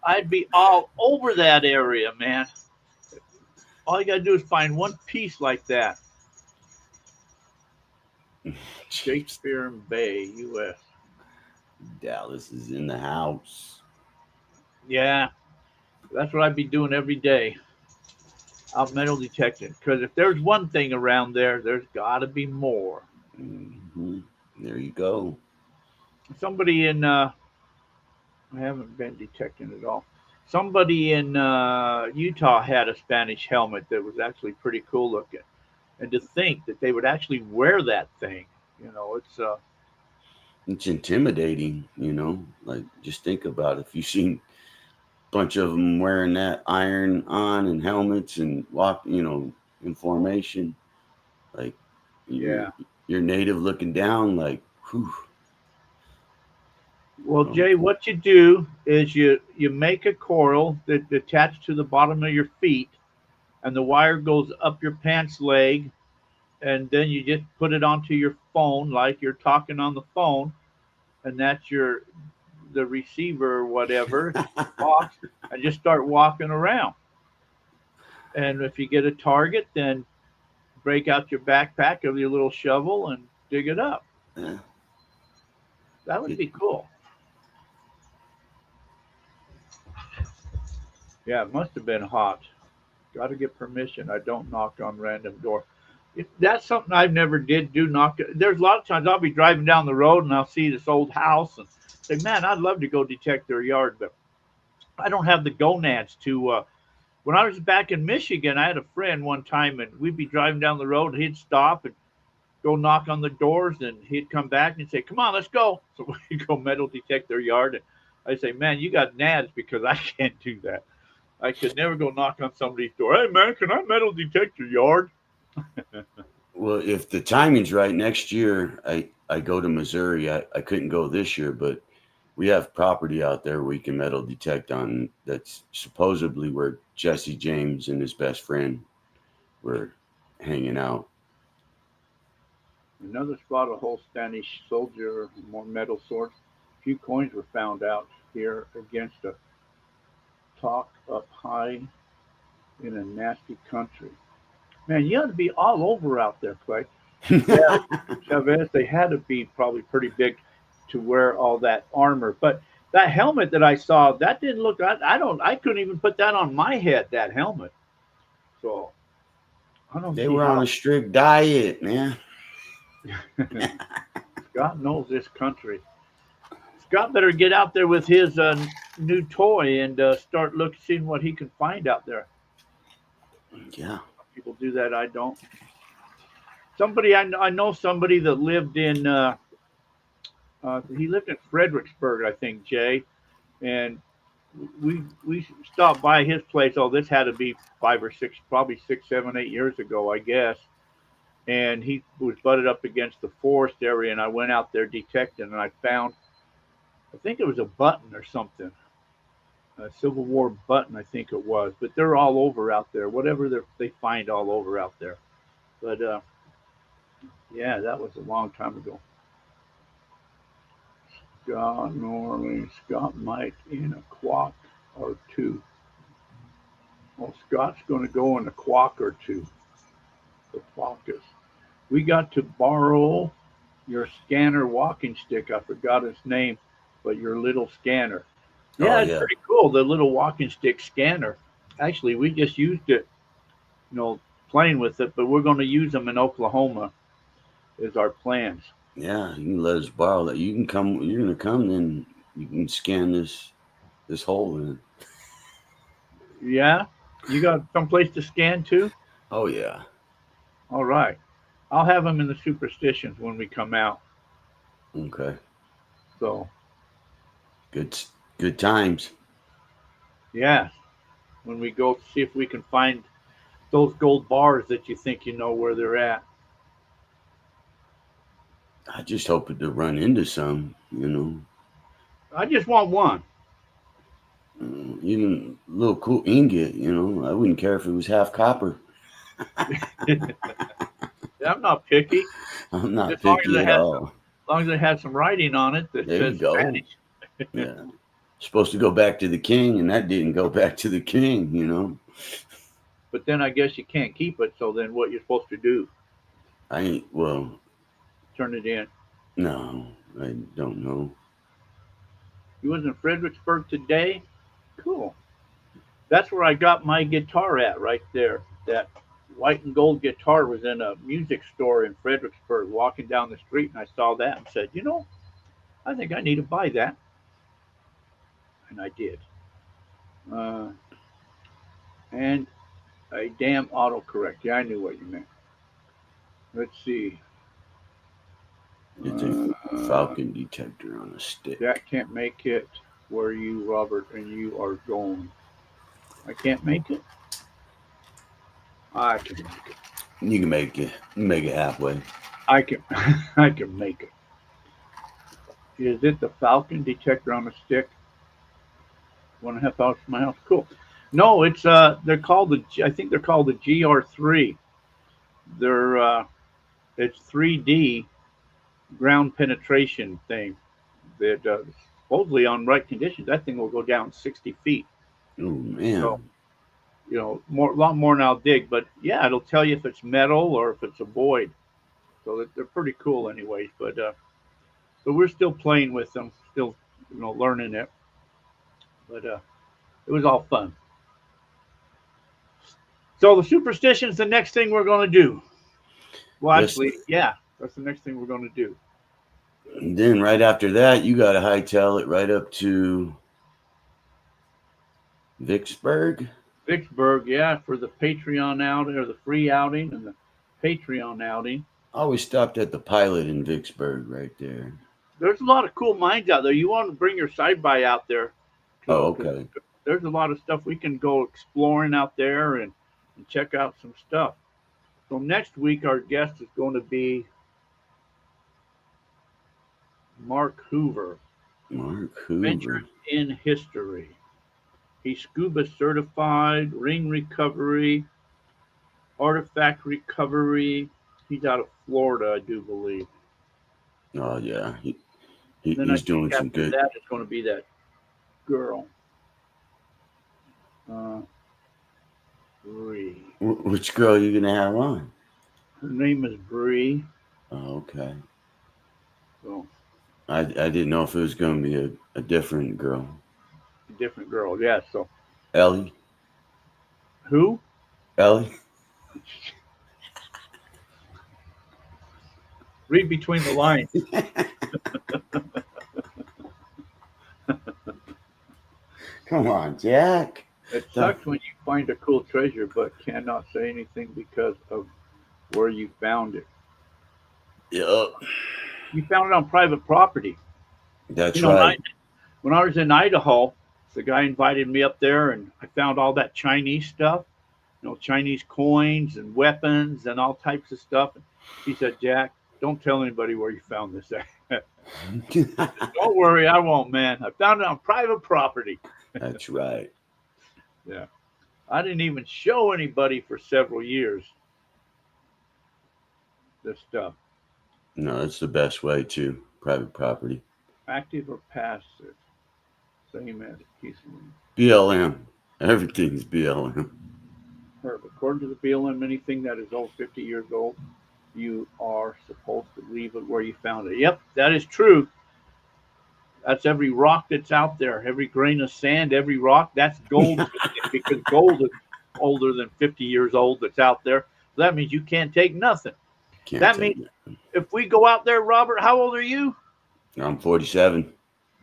I'd be all over that area, man. All you got to do is find one piece like that. Shakespeare Bay, U.S. Dallas is in the house. Yeah, that's what I'd be doing every day. Out metal detecting. Because if there's one thing around there, there's got to be more. Hmm. There you go. Somebody in, I haven't been detecting at all. Somebody in Utah had a Spanish helmet that was actually pretty cool looking. And to think that they would actually wear that thing, it's It's intimidating, Like, just think about it. If you seen a bunch of them wearing that iron on and helmets and walk, in formation, like yeah. you're native looking down, like, whew. Well, Oh, Jay, what you do is you make a coil that attached to the bottom of your feet, and the wire goes up your pants leg, and then you just put it onto your phone like you're talking on the phone, and that's your the receiver or whatever box and just start walking around. And if you get a target, then break out your backpack of your little shovel and dig it up. Yeah. That would be cool. Yeah, it must have been hot. Got to get permission. I don't knock on random door. That's something I've never did do. Knock. There's a lot of times I'll be driving down the road and I'll see this old house and say, "Man, I'd love to go detect their yard, but I don't have the gonads to." When I was back in Michigan, I had a friend one time, and we'd be driving down the road, and he'd stop and go knock on the doors, and he'd come back and say, "Come on, let's go." So we'd go metal detect their yard, and I say, "Man, you got nads because I can't do that. I could never go knock on somebody's door. Hey, man, can I metal detect your yard?" Well, if the timing's right, next year I go to Missouri. I couldn't go this year, but we have property out there we can metal detect on. That's supposedly where Jesse James and his best friend were hanging out. Another spot, a whole Spanish soldier, more metal swords. A few coins were found out here against a talk up high in a nasty country. Man, you ought to be all over out there, Clay. Yeah, Chavez, they had to be probably pretty big to wear all that armor. But that helmet that I saw, that didn't look. I couldn't even put that on my head. That helmet. So I don't They see were on how. a strict diet, man. God knows this country. Scott better get out there with his new toy and start seeing what he can find out there. Yeah. People do that. I don't. Somebody I know somebody that lived in. He lived in Fredericksburg, I think, Jay, and we stopped by his place. Oh, this had to be 5 or 6, probably 6, 7, 8 years ago, I guess. And he was butted up against the forest area, and I went out there detecting, and I found, I think it was a button or something, a Civil War button, I think it was. But they're all over out there, whatever they find all over out there. But yeah, that was a long time ago. Scott Norley, Scott might in a quack or two. Well, Scott's going to go in a quack or two. The Focus. We got to borrow your scanner walking stick. I forgot its name, but your little scanner. Oh Yeah, it's yeah. pretty cool. The little walking stick scanner. Actually, we just used it, playing with it, but we're going to use them in Oklahoma. Is our plans. Yeah, you can let us borrow that. You can come. You're gonna come, then you can scan this hole in. Yeah, you got someplace to scan to? Oh yeah. All right. I'll have them in the superstitions when we come out. Okay. So, Good. Good times. yeah, when we go see if we can find those gold bars that you think you know where they're at. I just hope to run into some. I just want one. Even a little cool ingot. I wouldn't care if it was half copper. I'm not picky. I'm not As long as picky it at has all. long as it has some writing on it that There you says go. Spanish. Yeah. Supposed to go back to the king, and that didn't go back to the king. But then I guess you can't keep it. So then what you're supposed to do? I ain't, well, Turn it in. no, I don't know. You was in Fredericksburg today? Cool. That's where I got my guitar at right there. That white and gold guitar was in a music store in Fredericksburg, walking down the street, and I saw that and said, I think I need to buy that. And I did. Uh, and a damn autocorrect. Yeah, I knew what you meant. Let's see. It's a Uh, falcon detector on a stick. Jack can't make it where you, Robert, and you are going. I can't make it? I can make it. You can make it halfway. I can I can make it. Is it the Falcon detector on a stick? 1.5 hours from my house. Cool. No, it's they're called I think they're called the GR3. They're it's 3D ground penetration thing that does. Supposedly, on right conditions, that thing will go down 60 feet. Oh man. So, a lot more than I'll dig. But yeah, it'll tell you if it's metal or if it's a void. So they're pretty cool, anyways. But we're still playing with them, still learning it. But it was all fun. So the superstition's the next thing we're going to do. Well, Yes. actually, yeah, that's the next thing we're going to do. And then right after that, you got to hightail it right up to Vicksburg. Vicksburg, yeah, for the Patreon outing or the free outing and the Patreon outing. I always stopped at the Pilot in Vicksburg right there. There's a lot of cool mines out there. You want to bring your side by out there. Oh, Too, 'cause okay. there's a lot of stuff we can go exploring out there and check out some stuff. So next week, our guest is going to be Mark Hoover, Mark Hoover. Adventures in History. He's scuba certified, ring recovery, artifact recovery. He's out of Florida, I do believe. Oh yeah, Then I he's doing think some after good. that, it's going to be that girl. Bree. Which girl you gonna have on? Her name is Bree. Oh, okay. So, I didn't know if it was gonna be a different girl. a different girl. Yeah. So, Ellie. who? Ellie. Read between the lines. Come on, Jack. It sucks when you find a cool treasure but cannot say anything because of where you found it. Yep. You found it on private property. That's When right. when I was in Idaho, the guy invited me up there, and I found all that Chinese stuff. Chinese coins and weapons and all types of stuff. And he said, "Jack, don't tell anybody where you found this at." Don't worry, I won't, man. I found it on private property. That's right. Yeah. I didn't even show anybody for several years this stuff. No, that's the best way to private property. Active or passive? Same as he's BLM. Everything's BLM. heard. According to the BLM, anything that is over 50 years old, you are supposed to leave it where you found it. Yep, that is true. That's every rock that's out there, every grain of sand, every rock. That's gold because gold is older than 50 years old that's out there. So that means you can't take nothing. Can't That take means it. if we go out there, Robert, how old are you? I'm 47.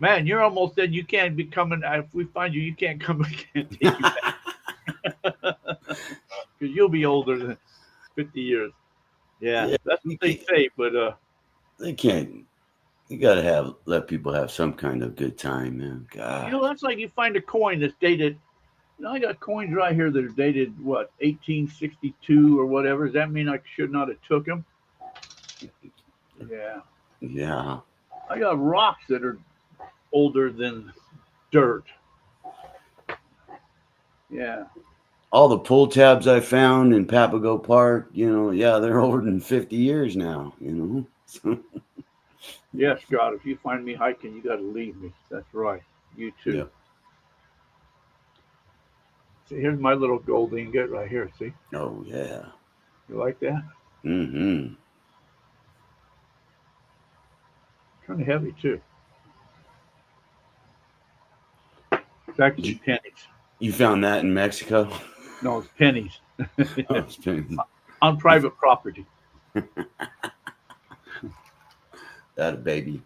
Man, you're almost dead. You can't be coming. If we find you, you can't come. We can't take you back because you'll be older than 50 years. Yeah, Yeah, that's what they say. But they can't. You gotta let people have some kind of good time, man. God. that's like you find a coin that's dated. I got coins right here that are dated 1862 or whatever. Does that mean I should not have took them? Yeah, Yeah. I got rocks that are older than dirt. Yeah. All the pull tabs I found in Papago Park, yeah, they're older than 50 years now, Yes, God, if you find me hiking, you got to leave me. That's right. You too. Yep. See, here's my little gold ingot right here. See? Oh, yeah. You like that? Mm-hmm. Kind of heavy, too. It's actually pennies. You found that in Mexico? No, it's pennies. Oh, it's been- On private property. that a baby.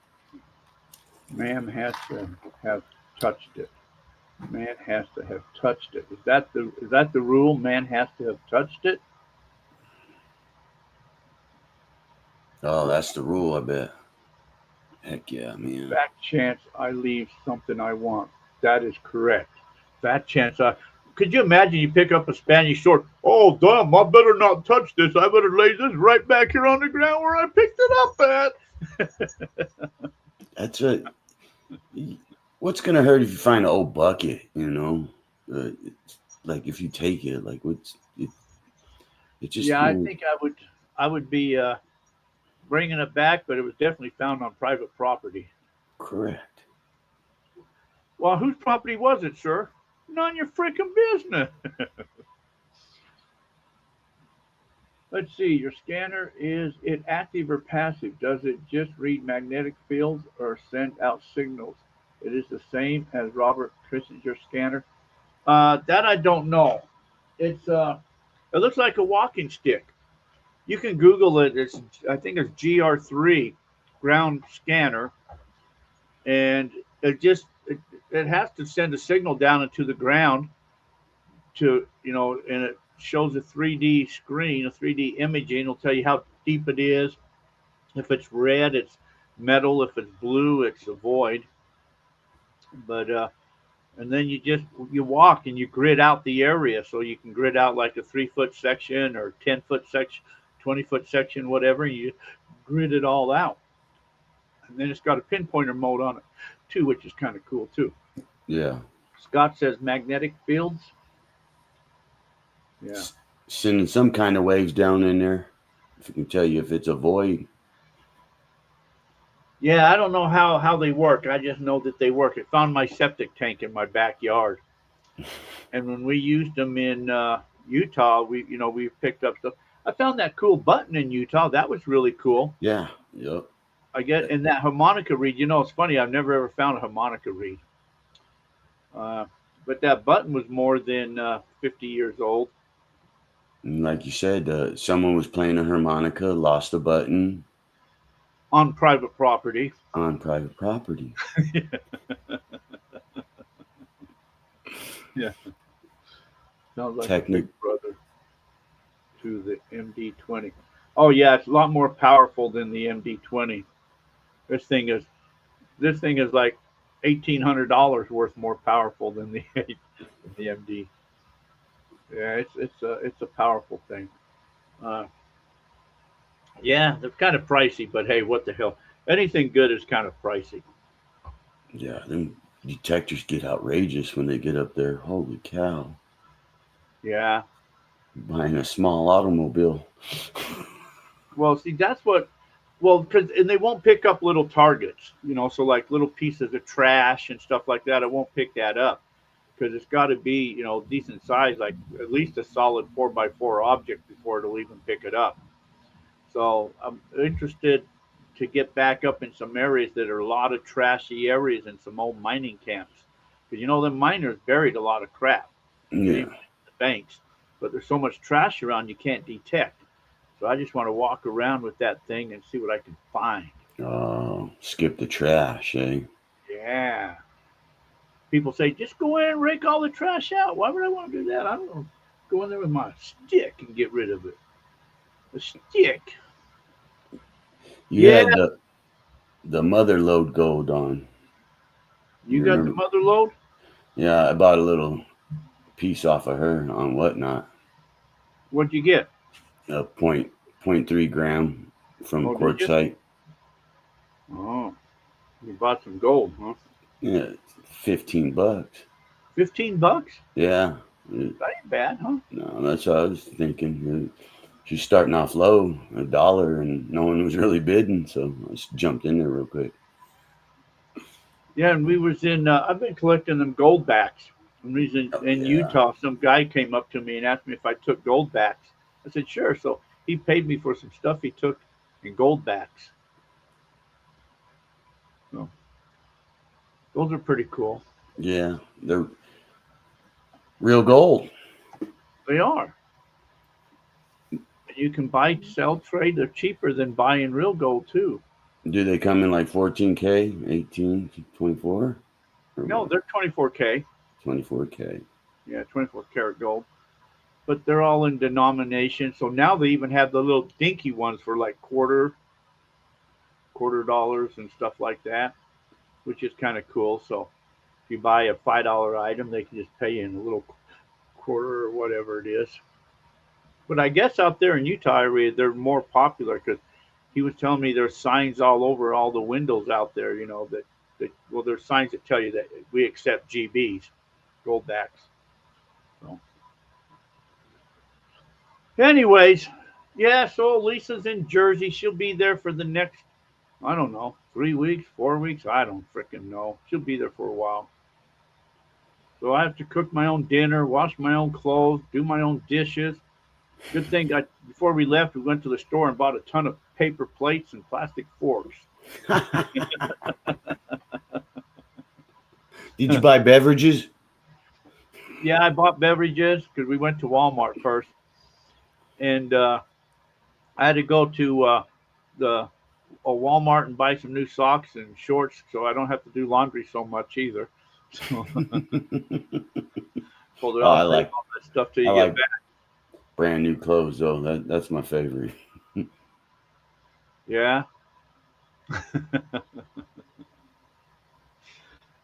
Man has to have touched it. Man has to have touched it. Is that the rule? Man has to have touched it? Oh, that's the rule, I bet. Heck yeah, man. Fat chance I leave something I want. That is correct. Fat chance could you imagine you pick up a Spanish sword? Oh, damn, I better not touch this. I better lay this right back here on the ground where I picked it up at. That's it. What's gonna hurt if you find an old bucket? Like if you take it, like what's it? It just Yeah, I think I would be bringing it back, but it was definitely found on private property. correct. Well, whose property was it, sir? None your freaking business. Let's see. Your scanner, is it active or passive? Does it just read magnetic fields or send out signals? It is the same as Robert Kissinger's scanner. That I don't know. It looks like a walking stick. You can Google it. I think it's GR3 ground scanner, and it has to send a signal down into the ground and it shows a 3D screen, a 3D imaging. It'll tell you how deep it is. If it's red, it's metal. If it's blue, it's a void. But and then you walk and you grid out the area, so you can grid out like a 3 foot section or 10 foot section, 20 foot section, whatever. And you grid it all out, and then it's got a pinpointer mode on it too, which is kind of cool too. Yeah. Scott says magnetic fields. Yeah. Sending some kind of waves down in there. If I can tell you if it's a void. Yeah, I don't know how they work. I just know that they work. It found my septic tank in my backyard, and when we used them in Utah, we picked up stuff. I found that cool button in Utah. That was really cool. Yeah. Yep. I get in that harmonica reed. It's funny. I've never ever found a harmonica reed, but that button was more than 50 years old. And like you said, someone was playing a harmonica, lost a button On private property. on private property. Yeah. Sounds like a Technic. big brother to the MD-20. Oh yeah, it's a lot more powerful than the MD-20. This thing is like $1,800 worth more powerful than the MD. Yeah, it's a powerful thing. Yeah, they're kind of pricey, but hey, what the hell? Anything good is kind of pricey. Yeah, them detectors get outrageous when they get up there. Holy cow. Yeah. Buying a small automobile. Well, see, because and they won't pick up little targets, so like little pieces of trash and stuff like that. It won't pick that up because it's got to be, decent size, like at least a solid 4x4 object before it'll even pick it up. So I'm interested to get back up in some areas that are a lot of trashy areas and some old mining camps. Because, the miners buried a lot of crap Yeah. in the banks, but there's so much trash around you can't detect. So I just want to walk around with that thing and see what I can find. Oh, skip the trash, eh? Yeah. People say, just go in and rake all the trash out. Why would I want to do that? I don't know. Go in there with my stick and get rid of it. A stick. You Yeah. had the mother lode gold on. You got the mother load? Yeah, I bought a little piece off of her on Whatnot. What'd you get? A 0.3 gram from Oh, did you? Quartzsite. Oh, you bought some gold, huh? Yeah, $15. $15? Yeah. That ain't bad, huh? No, that's what I was thinking. She's starting off low, $1, and no one was really bidding, so I just jumped in there real quick. Yeah, and we was in. I've been collecting them gold backs. When we was in Yeah. Utah, some guy came up to me and asked me if I took gold backs. I said sure. So he paid me for some stuff he took in gold backs. So those are pretty cool. Yeah, they're real gold. They are. You can buy, sell, trade. They're cheaper than buying real gold too. Do they come in like 14K, 18, 24? No, they're 24K. 24K. Yeah, 24 karat gold. But they're all in denomination. So now they even have the little dinky ones for like quarter dollars and stuff like that, which is kind of cool. So if you buy a $5 item, they can just pay you in a little quarter or whatever it is. But I guess out there in Utah area, they're more popular because he was telling me there's signs all over all the windows out there, well, there's signs that tell you that we accept GBs, gold backs. So. Anyways, yeah, so Lisa's in Jersey. She'll be there for the next, I don't know, 3 weeks, 4 weeks. I don't freaking know. She'll be there for a while. So I have to cook my own dinner, wash my own clothes, do my own dishes. Good thing before we left, we went to the store and bought a ton of paper plates and plastic forks. Did you buy beverages? Yeah, I bought beverages because we went to Walmart first, and I had to go to the a Walmart and buy some new socks and shorts so I don't have to do laundry so much either. So told her Oh, I'll save all that stuff till I you like get back. brand new clothes though. That's my favorite. Yeah.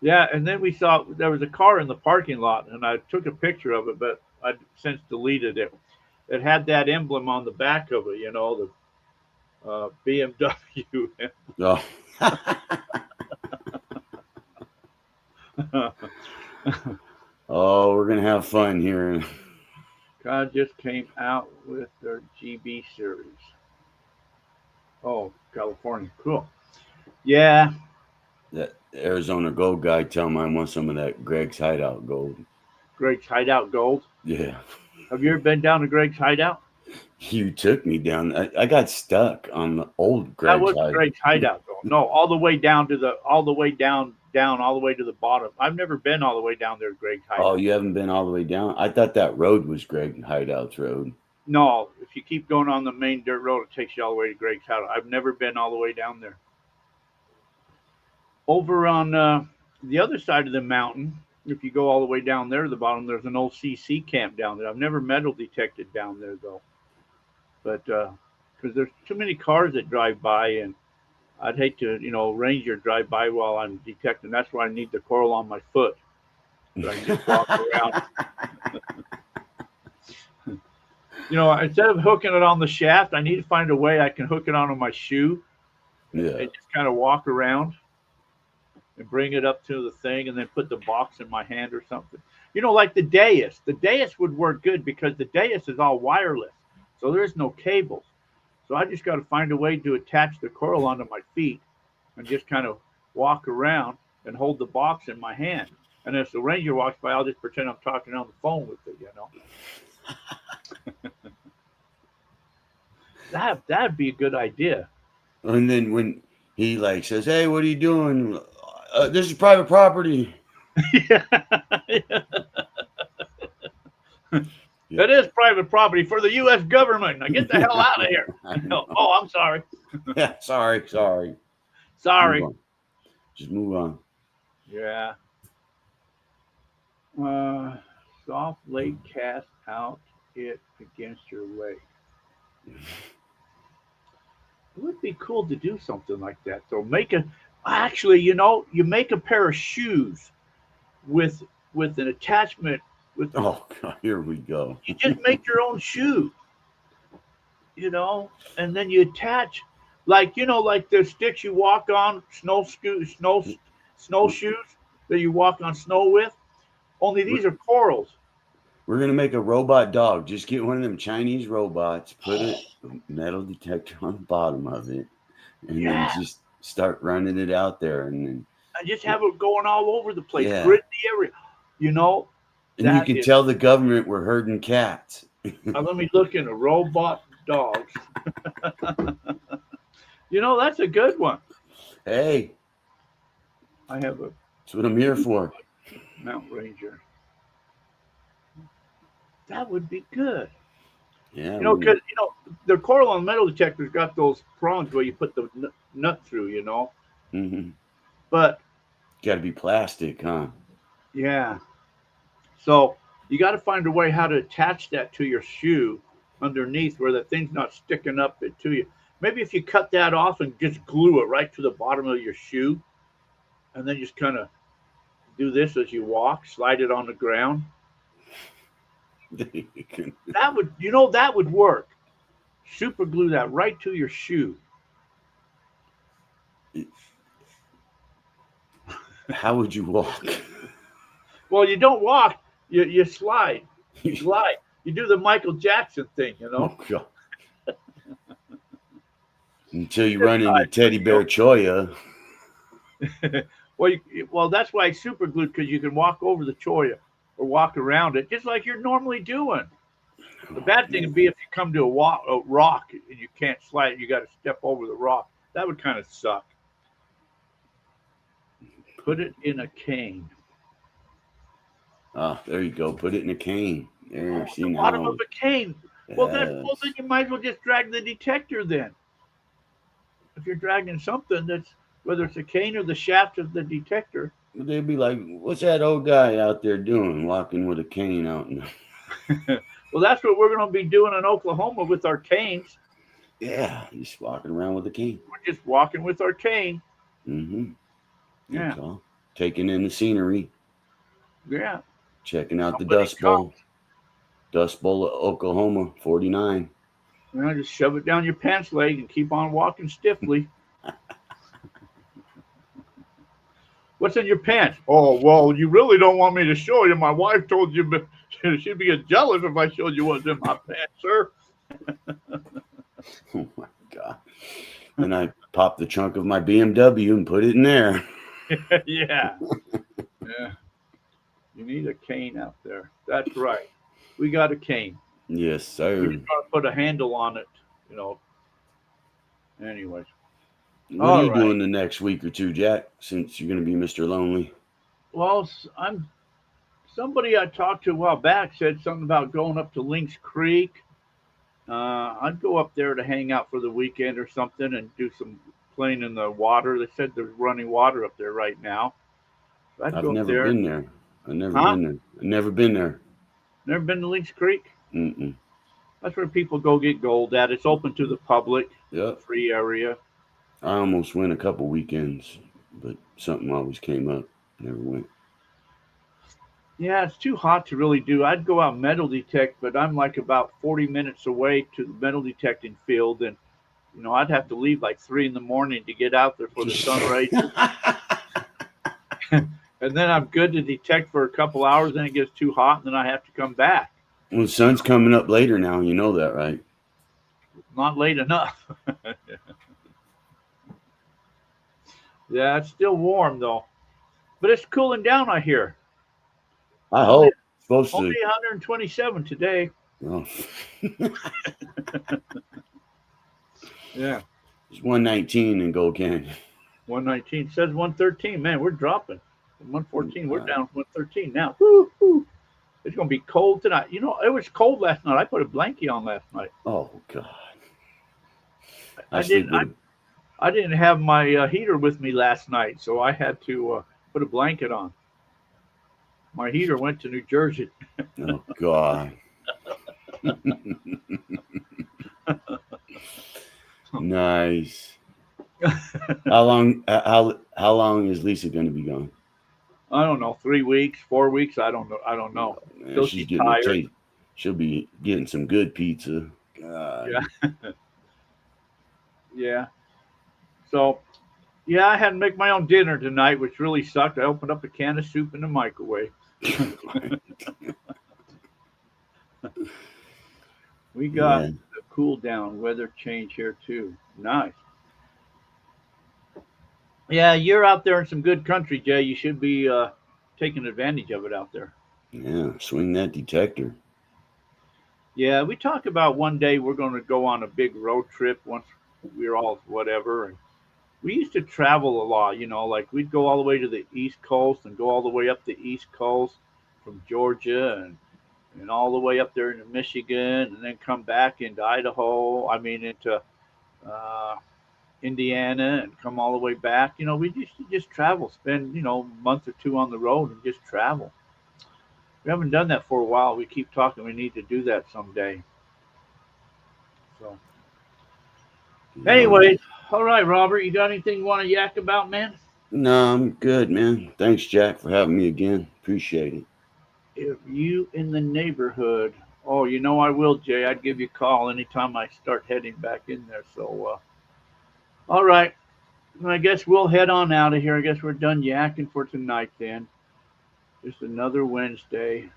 Yeah, and then we saw there was a car in the parking lot, and I took a picture of it, but I since deleted it. It had that emblem on the back of it, the BMW. Oh. Oh, we're gonna have fun here. God just came out with their GB series. Oh, California, cool. Yeah, That Arizona gold guy tell me I want some of that Greg's Hideout gold. Greg's Hideout Gold. Yeah. Have you ever been down to Greg's Hideout? You took me down. I got stuck on the old That Greg's was Hideout. Greg's Hideout Gold. No, all the way down to all the way down, all the way to the bottom. I've never been all the way down there to Greg's Hideout. Oh, you haven't been all the way down? I thought that road was Greg Hideout's road. No, if you keep going on the main dirt road, it takes you all the way to Greg's Hideout. I've never been all the way down there. Over on the other side of the mountain, if you go all the way down there to the bottom, there's an old CC camp down there. I've never metal detected down there though, but because there's too many cars that drive by, and I'd hate to, ranger drive by while I'm detecting. That's why I need the coral on my foot, so I can just walk around. Instead of hooking it on the shaft, I need to find a way I can hook it onto my shoe. Yeah. And just kind of walk around and bring it up to the thing and then put the box in my hand or something. Like the dais. The dais would work good because the dais is all wireless. So there's no cables. So I just got to find a way to attach the coral onto my feet and just kind of walk around and hold the box in my hand. And if the ranger walks by, I'll just pretend I'm talking on the phone with it, That'd be a good idea. And then when he says, "Hey, what are you doing? This is private property." Yeah. It is private property for the U.S. government. Now get the hell out of here. Oh, I'm sorry. Yeah, sorry. Sorry. Just move on. Yeah. Soft leg cast out it against your leg. It would be cool to do something like that. So you make a pair of shoes with an attachment. Oh God, here we go. You just make your own shoe, and then you attach, like the sticks you walk on, snowshoes that you walk on snow with. Only these are corals. We're gonna make a robot dog. Just get one of them Chinese robots, put a metal detector on the bottom of it, and then just start running it out there, and then just have it going all over the place, Yeah. grid the area. And you can tell the government we're herding cats. Let me look into robot dogs. That's a good one. Hey, I have a that's what I'm here for. Mount Ranger. That would be good. Yeah. Because the coral on metal detectors got those prongs where you put the nut through. Mm-hmm. But Got to be plastic, huh? yeah. So you got to find a way how to attach that to your shoe underneath where the thing's not sticking up to you. Maybe if you cut that off and just glue it right to the bottom of your shoe, and then just kind of do this as you walk, slide it on the ground. That would work. Super glue that right to your shoe. How would you walk? Well, you don't walk. You slide. You slide. You do the Michael Jackson thing, Oh, God. Until you run into Teddy Bear Choya. Well, that's why it's super glued, because you can walk over the choya. or walk around it, just like you're normally doing. The bad thing would be if you come to a rock and you can't slide it, you got to step over the rock. That would kind of suck. Put it in a cane. Ah, there you go. Put it in a cane. There, Oh, see the bottom of now. a cane. Well, then Yes. you might as well just drag the detector. Then, if you're dragging something that's whether it's a cane or the shaft of the detector. They'd be like, "What's that old guy out there doing, walking with a cane out?" And Well, that's what we're going to be doing in Oklahoma with our canes. yeah, just walking around with a cane. We're just walking with our cane. Mm-hmm. Yeah, That's all. Taking in the scenery, yeah. checking out the Somebody Dust comes, Bowl. Dust Bowl of Oklahoma, 49. just shove it down your pants leg and keep on walking stiffly. What's in your pants? Oh, well, you really don't want me to show you. My wife told you, but she'd be jealous if I showed you what's in my pants, sir. Oh my God. Then I popped the trunk of my BMW and put it in there. Yeah. Yeah. You need a cane out there. That's right. We got a cane. Yes, We sir. just got to put a handle on it, you know. Anyways. What are All you right. doing the next week or two, Jack, since you're going to be Mr. Lonely? Well, I'm somebody I talked to a while back said something about going up to Lynx Creek. I'd go up there to hang out for the weekend or something and do some playing in the water. They said there's running water up there right now. So I'd I've go up never there. been there. I've never Huh? been there. I've never been there. Never been to Lynx Creek? Mm-mm. That's where people go get gold at. It's open to the public, Yep. free area. I almost went a couple weekends, but something always came up. Never went. Yeah, it's too hot to really do. I'd go out metal detect, but I'm like about 40 minutes away to the metal detecting field, and I'd have to leave like 3 in the morning to get out there for the sun raises, and then I'm good to detect for a couple hours. Then it gets too hot, and then I have to come back. Well, the sun's coming up later now. You know that, right? Not late enough. Yeah, it's still warm though, but it's cooling down. I hear. I Only hope. Supposed only to. 127 today. Oh. Yeah, It's 119 in Gold Canyon. 119 says 113. Man, we're dropping. From 114, we're Wow. down to 113 now. Woo, woo. It's gonna be cold tonight. It was cold last night. I put a blankie on last night. Oh God. I I sleep didn't. with. I didn't have my heater with me last night, so I had to put a blanket on. My heater went to New Jersey. Oh God. Nice. How long? How long is Lisa going to be gone? I don't know, 3 weeks, 4 weeks. I don't know. I don't know. Man, Till she's she's getting a tired. taste. She'll be getting some good pizza. God. Yeah, yeah. So, yeah, I had to make my own dinner tonight, which really sucked. I opened up a can of soup in the microwave. We got Yeah. the cool down weather change here too. Nice. Yeah, you're out there in some good country, Jay. You should be taking advantage of it out there. Yeah. Swing that detector. Yeah, we talked about one day we're going to go on a big road trip once we're all whatever. And we used to travel a lot, like we'd go all the way to the East Coast and go all the way up the East Coast from Georgia and all the way up there into Michigan and then come back into Idaho. I mean, into uh, Indiana and come all the way back. We used to just travel, spend, a month or two on the road and just travel. We haven't done that for a while. We keep talking. We need to do that someday. So, No, anyways, all right, Robert, you got anything you want to yak about, man? no, I'm good, man. Thanks, Jack, for having me again. Appreciate it. If you in the neighborhood, oh, I will, Jay. I'd give you a call anytime I start heading back in there. So, all right. I guess we'll head on out of here. I guess we're done yakking for tonight then. Just another Wednesday.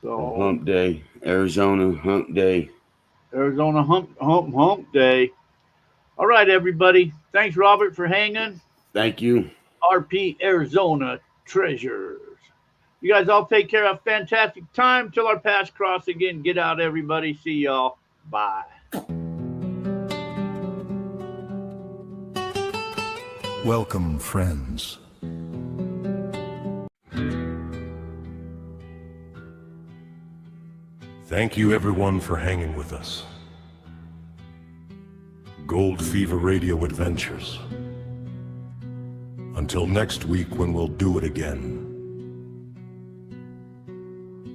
So, Hump day, Arizona hump day. Arizona hump day. All right, everybody. Thanks, Robert, for hanging. Thank you. RP Arizona Treasures. You guys all take care. Have a fantastic time till our paths cross again. Get out, everybody. See y'all. Bye. Welcome, friends. Thank you, everyone, for hanging with us. Gold Fever Radio Adventures. Until next week when we'll do it again.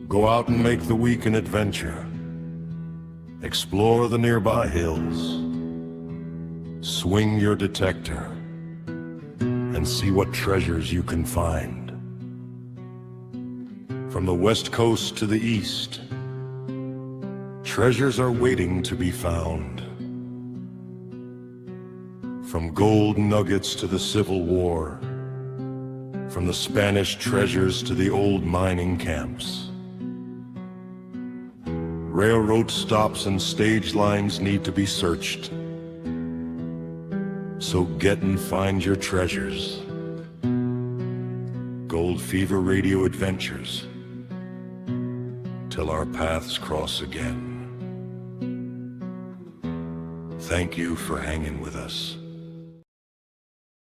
Go out and make the week an adventure. Explore the nearby hills. Swing your detector and see what treasures you can find. From the west coast to the east, treasures are waiting to be found. From gold nuggets to the Civil War, from the Spanish treasures to the old mining camps. Railroad stops and stage lines need to be searched. So get and find your treasures. Gold Fever Radio Adventures. Till our paths cross again. Thank you for hanging with us.